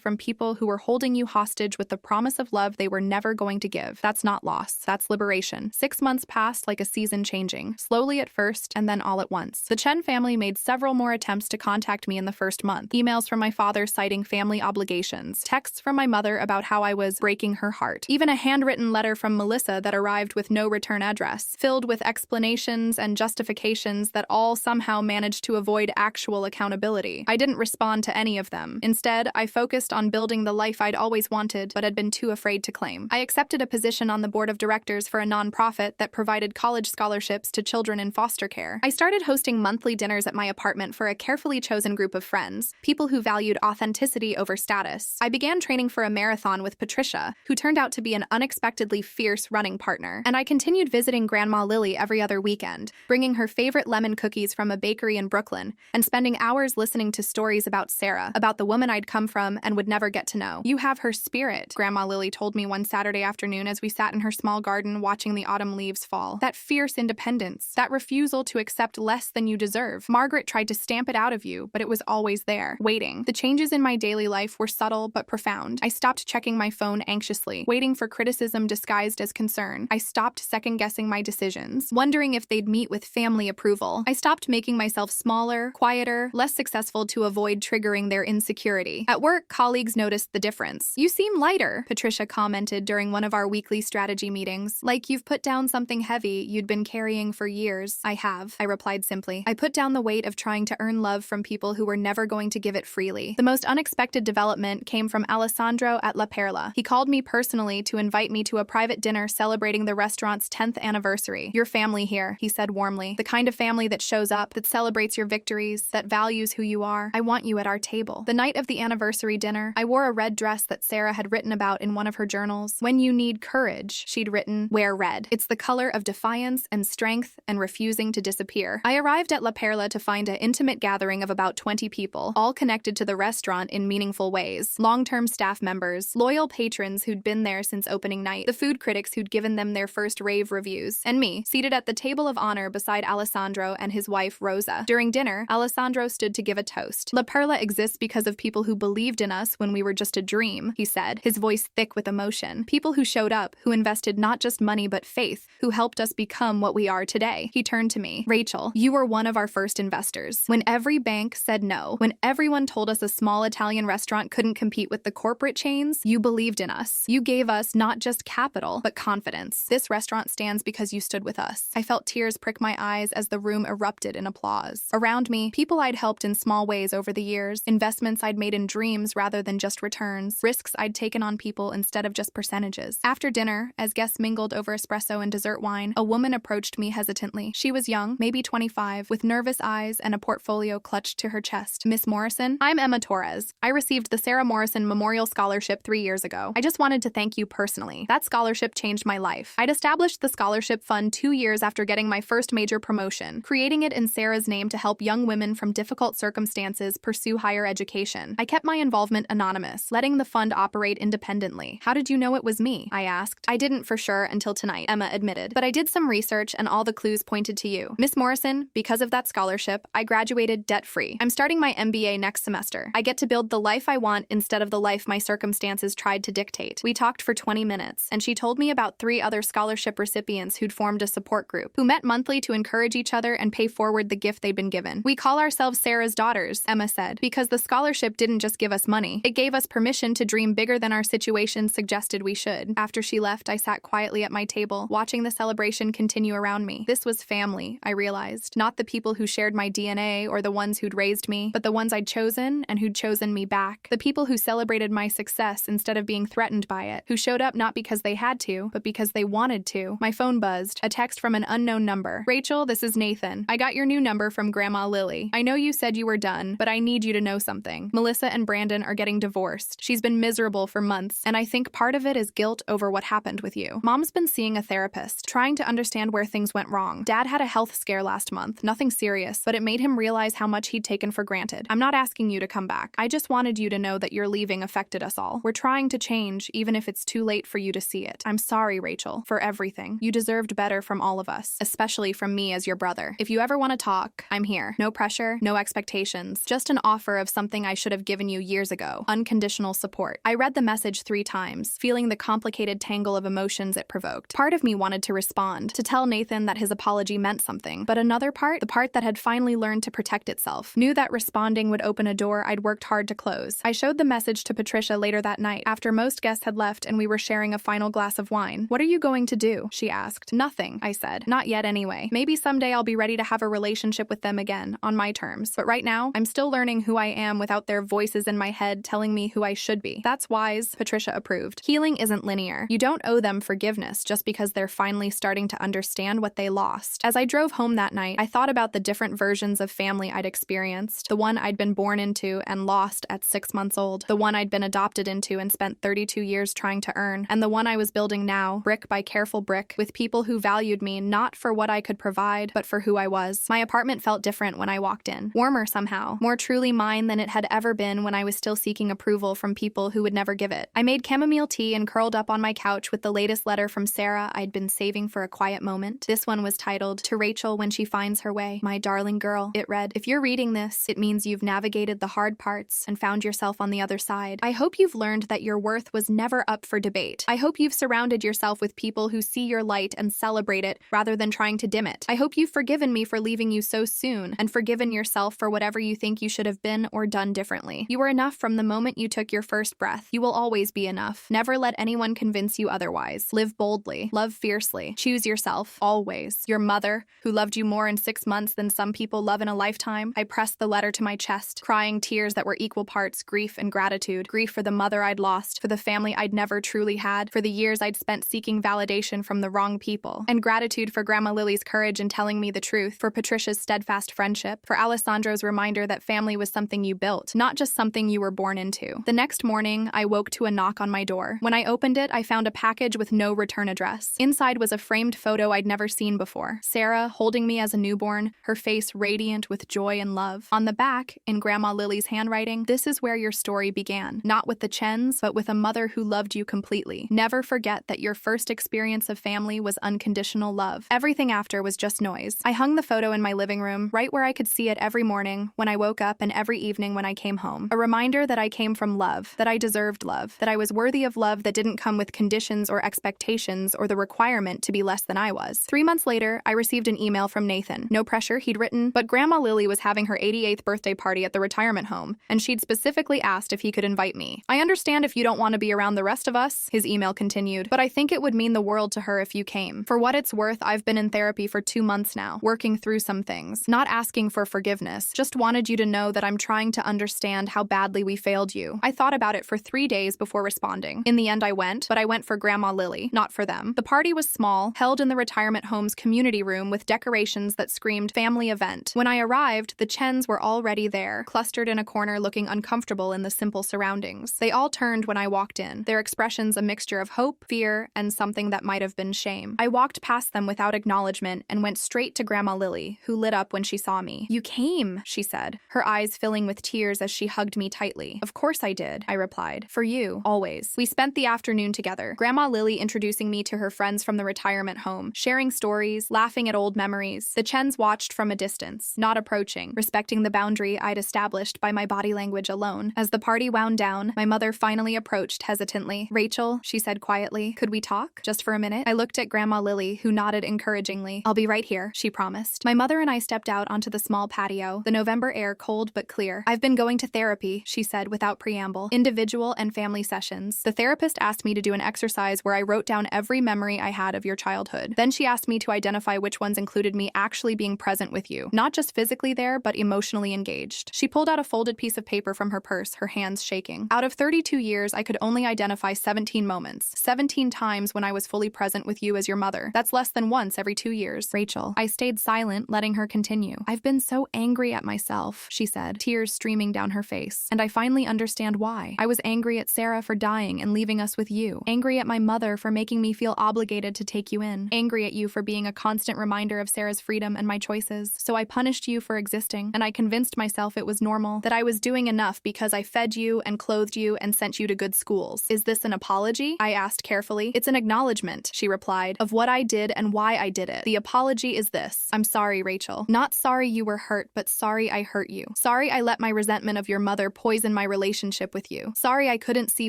[SPEAKER 1] from people who were holding you hostage with the promise of love they were never going to give. That's not loss. That's liberation." 6 months passed like a season changing, slowly at first and then all at once. The Chen family made several more attempts to contact me in the first month. Emails from my father citing family obligations, texts from my mother about how I was breaking her heart, even a handwritten letter from Melissa that arrived with no return address, filled with explanations and justifications that all somehow managed to avoid actual accountability. I didn't respond to any of them. Instead, I focused on building the life I'd always wanted but had been too afraid to claim. I accepted a position on the board of directors for a nonprofit that provided college scholarships to children in foster care. I started hosting monthly dinners at my apartment for a carefully chosen group of friends, people who valued authenticity over status. I began training for a marathon with Patricia, who turned out to be an unexpectedly fierce running partner. And I continued visiting Grandma Lily every other weekend, bringing her favorite lemon cookies from a bakery in Brooklyn, and spending hours listening to stories about Sarah, about the woman I'd come from and would never get to know. "You have her spirit," Grandma Lily told me one Saturday afternoon as we sat in her small garden watching the autumn leaves fall. "That fierce independence, that refusal to accept less than you deserve. Margaret tried to stamp it out of you, but it was always there, waiting." The changes in my daily life were subtle but profound. I stopped checking my phone anxiously, waiting for criticism disguised as concern. I stopped second-guessing my decisions, wondering if they'd meet with family approval. I stopped making myself smaller, quieter, less successful to avoid triggering their insecurity. At work, colleagues noticed the difference. "You seem lighter," Patricia commented during one of our weekly strategy meetings. "Like you've put down something heavy you'd been carrying for years." "I have," I replied simply. "I put down the weight of trying to earn love from people who were never going to give it freely." The most unexpected development came from Alessandro at La Perla. He called me personally to invite me to a private dinner celebrating the restaurant's 10th anniversary. "Your family here," he said warmly. "The kind of family that shows up, that celebrates your victories, that values who you are. I want you at our table." The night of the anniversary dinner, I wore a red dress that Sarah had written about in one of her journals. "When you need courage," she'd written, "wear red. It's the color of defiance and strength and refusing to disappear." I arrived at La Perla to find an intimate gathering of about 20 people, all connected to the restaurant in meaningful ways. Long-term staff members, loyal patrons who'd been there since opening night, the food critics who'd given them their first rave reviews, and me, seated at the table of honor beside Alessandro and his wife Rosa. During dinner, Alessandro stood to give a toast. "La Perla exists because of people who believed in us when we were just a dream," he said, his voice thick with emotion. "People who showed up, who invested not just money but faith, who helped us become what we are today." He turned to me. "Rachel, you were one of our first investors. When every bank said no, when everyone told us a small Italian restaurant couldn't compete with the corporate chains, you believed in us. You gave us not just capital, but confidence. This restaurant stands because you stood with us." I felt tears prick my eyes as the room erupted in applause. Around me, people I'd helped in small ways over the years, investments I'd made in dreams rather than just returns, risks I'd taken on people instead of just percentages. After dinner, as guests mingled over espresso and dessert wine, a woman approached me hesitantly. She was young, maybe 25, with nervous eyes and a portfolio clutched to her chest. "Miss Morrison, I'm Emma Torres. I received the Sarah Morrison Memorial Scholarship 3 years ago. I just wanted to thank you personally. That scholarship changed my life." I'd established the scholarship fund 2 years after getting my first major promotion, creating it in Sarah's name to help young women from difficult circumstances pursue higher education. I kept my involvement anonymous, letting the fund operate independently. "How did you know it was me?" I asked. "I didn't for sure until tonight," Emma admitted. "But I did some research and all the clues pointed to you. Miss Morrison, because of that scholarship, I graduated debt-free. I'm starting my MBA next semester. I get to build the life I want instead of the life my circumstances tried to dictate." We talked for 20 minutes, and she told me about 3 other scholarship recipients who'd formed a support group, who met monthly to encourage each other and pay forward the gift they'd been given. "We call ourselves Sarah's daughters," Emma said, "because the scholarship didn't just give us money. It gave us permission to dream bigger than our situation suggested we should." After she left, I sat quietly at my table, watching the celebration continue around me. This was family, I realized. Not the people who shared my DNA or the ones who'd raised me, but the ones I'd chosen and who'd chosen me back. The people who celebrated my success instead of being threatened by it, who showed up not because they had to, but because they wanted to. My phone buzzed, a text from an unknown number. "Rachel, this is Nathan. I got your new number from Grandma Lily. I know you said you were done, but I need you to know something. Melissa and Brandon are getting divorced. She's been miserable for months, and I think part of it is guilt over what happened with you. Mom's been seeing a therapist, trying to understand where things went wrong. Dad had a health scare last month, nothing serious, but it made him realize how much he'd taken for granted. I'm not asking you to come back. I just wanted you to know that your leaving affected us all. We're trying to change, even if it's too late for you to see it. I'm sorry, Rachel, for everything. You deserved better from all of us, especially from me as your brother. If you ever want to talk, I'm here. No pressure, no expectations, just an offer of something I should have given you years ago. Unconditional support. I read the message 3 times, feeling the complicated tangle of emotions it provoked. Part of me wanted to respond, to tell Nathan that his apology meant something, but another part, the part that had finally learned to protect itself, knew that responding would open a door I'd worked hard to close. I showed the message to Patricia later that night, after most guests had left and we were sharing a final glass of wine. "What are you going to do?" she asked. "Nothing," I said. "Not yet anyway. Maybe someday I'll be ready to have a relationship with them again, on my terms. But right now, I'm still learning who I am without their voices in my head telling me who I should be." "That's wise," Patricia approved. "Healing isn't linear. You don't owe them forgiveness just because they're finally starting to understand what they lost." As I drove home that night, I thought about the different versions of family I'd experienced, the one I'd been born into and lost at 6 months old, the one I'd been adopted into and spent 32 years trying to earn, and the one I was building now, brick by careful brick, with people who valued me not for what I could provide, but for who I was. My apartment felt different when I walked in. Warmer somehow, more truly mine than it had ever been when I was still seeking approval from people who would never give it. I made chamomile tea and curled up on my couch with the latest letter from Sarah I'd been saving for a quiet moment. This one was titled, "To Rachel When She Finds Her Way, My Darling Girl." It read, "If you're reading this, it means you've navigated the hard parts and found yourself on the other side. I hope you've learned that your worth was never up for debate. I hope you've surrounded yourself with people who see your light and celebrate it rather than trying to dim it. I hope you've forgiven me for leaving you so soon and forgiven yourself for whatever you think you should have been or done differently. You were enough from the moment you took your first breath. You will always be enough. Never let anyone convince you otherwise. Live boldly. Love fiercely. Choose yourself. Always. Your mother, who loved you more in 6 months than some people love in a lifetime." I pressed the letter to my chest, crying tears that were equal parts grief and gratitude. Grief for the mother I'd lost, for the family I'd never truly had, for the years I'd spent seeking validation from the wrong people, and gratitude for Grandma Lily's courage in telling me the truth, for Patricia's steadfast friendship, for Alessandro's reminder that family was something you built, not just something you were born into. The next morning, I woke to a knock on my door. When I opened it, I found a package with no return address. Inside was a framed photo I'd never seen before. Sarah, holding me as a newborn, her face radiant with joy and love. On the back, in Grandma Lily's handwriting, "This is where your story began. Not with the Chens, but with a mother who loved you completely. Never forget that your first experience of family was unconditional love. Everything after was just noise." I hung the photo in my living room, right where I could see it every morning when I woke up and every evening when I came home. A reminder that I came from love, that I deserved love, that I was worthy of love that didn't come with conditions or expectations or the requirement to be less than I was. 3 months later, I received an email from Nathan. No pressure, he'd written, but Grandma Lily was having her 88th birthday party at the retirement home, and she'd specifically asked if he could invite me. "I understand if you don't want to be around the rest of us," his email continued, "but I think it would mean the world to her if you came. For what it's worth, I've been in therapy for 2 months now, working through some things. Not asking for forgiveness, just wanted you to know that I'm trying to understand how badly we failed you." I thought about it for 3 days before responding. In the end, I went, but I went for Grandma Lily, not for them. The party was small, held in the retirement home's community room with decorations that screamed family event. When I arrived, the Chens were already there, clustered in a corner looking uncomfortable in the simple surroundings. They all turned when I walked in, their expressions a mixture of hope, fear, and something that might have been shame. I walked past them without acknowledgement and went straight to Grandma Lily, who lit up when she saw me. "You came," she said, her eyes filling with tears as she hugged me tightly. "Of course I did," I replied. "For you, always." We spent the afternoon together, Grandma Lily introducing me to her friends from the retirement home, sharing stories, laughing at old memories. The Chens watched from a distance, not approaching, respecting the boundary I'd established by my body language alone. As the party wound down, my mother finally approached hesitantly. "Rachel," she said quietly, "could we talk? Just for a minute?" I looked at Grandma Lily, who nodded encouragingly. "I'll be right here," she promised. My mother and I stepped out onto the small patio, the November air cold but clear. "I've been going to therapy," she said without preamble, "individual and family sessions. The therapist asked me to do an exercise where I wrote down every memory I had of your childhood. Then she asked me to identify which ones included me actually being present with you, not just physically there, but emotionally engaged." She pulled out a folded piece of paper from her purse, her hands shaking. "Out of 32 years, I could only identify 17 moments, 17 times when I was fully present with you as your mother. That's less than once every 2 years." "Rachel." I stayed silent, letting her continue. "I've been so angry at myself," she she said, tears streaming down her face. And I finally understand why. I was angry at Sarah for dying and leaving us with you. Angry at my mother for making me feel obligated to take you in. Angry at you for being a constant reminder of Sarah's freedom and my choices. So I punished you for existing, and I convinced myself it was normal, that I was doing enough because I fed you and clothed you and sent you to good schools. Is this an apology? I asked carefully. It's an acknowledgement, she replied, of what I did and why I did it. The apology is this. I'm sorry, Rachel. Not sorry you were hurt, but sorry I hurt you. Sorry I let my resentment of your mother poison my relationship with you. Sorry I couldn't see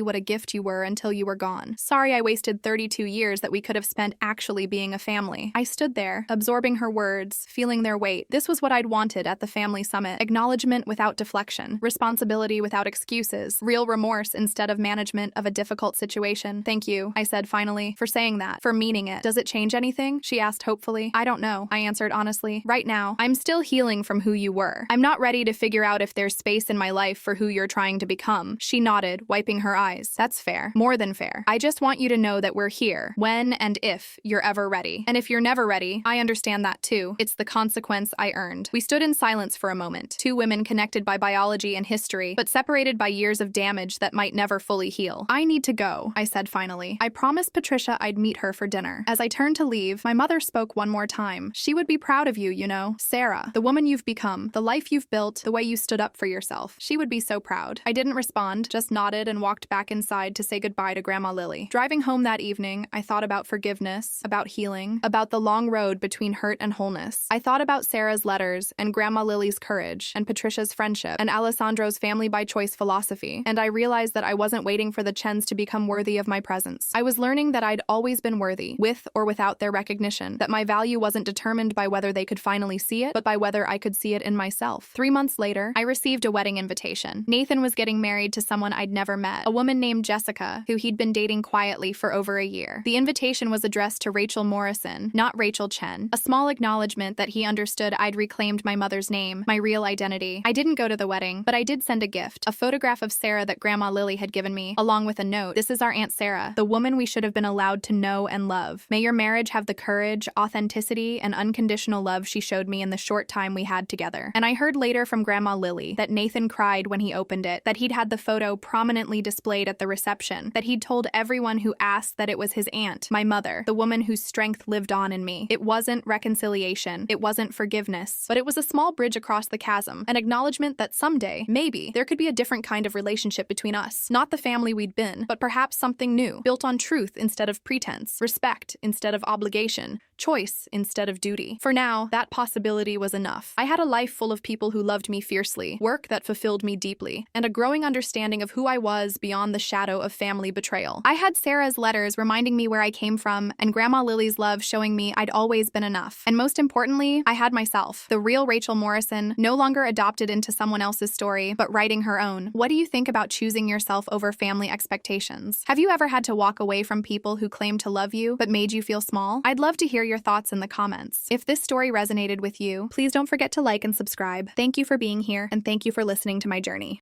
[SPEAKER 1] what a gift you were until you were gone. Sorry I wasted 32 years that we could have spent actually being a family. I stood there, absorbing her words, feeling their weight. This was what I'd wanted at the family summit. Acknowledgement without deflection. Responsibility without excuses. Real remorse instead of management of a difficult situation. Thank you, I said finally, for saying that, for meaning it. Does it change anything? She asked hopefully. I don't know, I answered honestly. Right now, I'm still healing from who you were. I'm not ready to figure out if there's space in my life for who you're trying to become. She nodded, wiping her eyes. That's fair. More than fair. I just want you to know that we're here, when and if you're ever ready. And if you're never ready, I understand that too. It's the consequence I earned. We stood in silence for a moment, two women connected by biology and history, but separated by years of damage that might never fully heal. I need to go, I said finally. I promised Patricia I'd meet her for dinner. As I turned to leave, my mother spoke one more time. She would be proud of you, you know. Sarah, the woman you've become, the life you've built, the way you stood up for yourself. She would be so proud. I didn't respond, just nodded and walked back inside to say goodbye to Grandma Lily. Driving home that evening, I thought about forgiveness, about healing, about the long road between hurt and wholeness. I thought about Sarah's letters and Grandma Lily's courage and Patricia's friendship and Alessandro's family by choice philosophy, and I realized that I wasn't waiting for the Chens to become worthy of my presence. I was learning that I'd always been worthy, with or without their recognition, that my value wasn't determined by whether they could finally see it, but by whether I could see it in myself. 3 months later, I received a wedding invitation. Nathan was getting married to someone I'd never met, a woman named Jessica, who he'd been dating quietly for over a year. The invitation was addressed to Rachel Morrison, not Rachel Chen, a small acknowledgement that he understood I'd reclaimed my mother's name, my real identity. I didn't go to the wedding, but I did send a gift, a photograph of Sarah that Grandma Lily had given me, along with a note. This is our Aunt Sarah, the woman we should have been allowed to know and love. May your marriage have the courage, authenticity, and unconditional love she showed me in the short time we had together. And I heard later from Grandma Lily that Nathan cried when he opened it, that he'd had the photo prominently displayed at the reception, that he'd told everyone who asked that it was his aunt, my mother, the woman whose strength lived on in me. It wasn't reconciliation, it wasn't forgiveness, but it was a small bridge across the chasm, an acknowledgement that someday, maybe, there could be a different kind of relationship between us. Not the family we'd been, but perhaps something new, built on truth instead of pretense, respect instead of obligation, choice instead of duty. For now, that possibility was enough. I had a life full of people who loved me fiercely, work that fulfilled me deeply, and a growing understanding of who I was beyond the shadow of family betrayal. I had Sarah's letters reminding me where I came from, and Grandma Lily's love showing me I'd always been enough. And most importantly, I had myself, the real Rachel Morrison, no longer adopted into someone else's story, but writing her own. What do you think about choosing yourself over family expectations? Have you ever had to walk away from people who claimed to love you, but made you feel small? I'd love to hear your thoughts in the comments. If this story resonated with you, please don't forget to like and subscribe. Thank you for being here, and thank you for listening to my journey.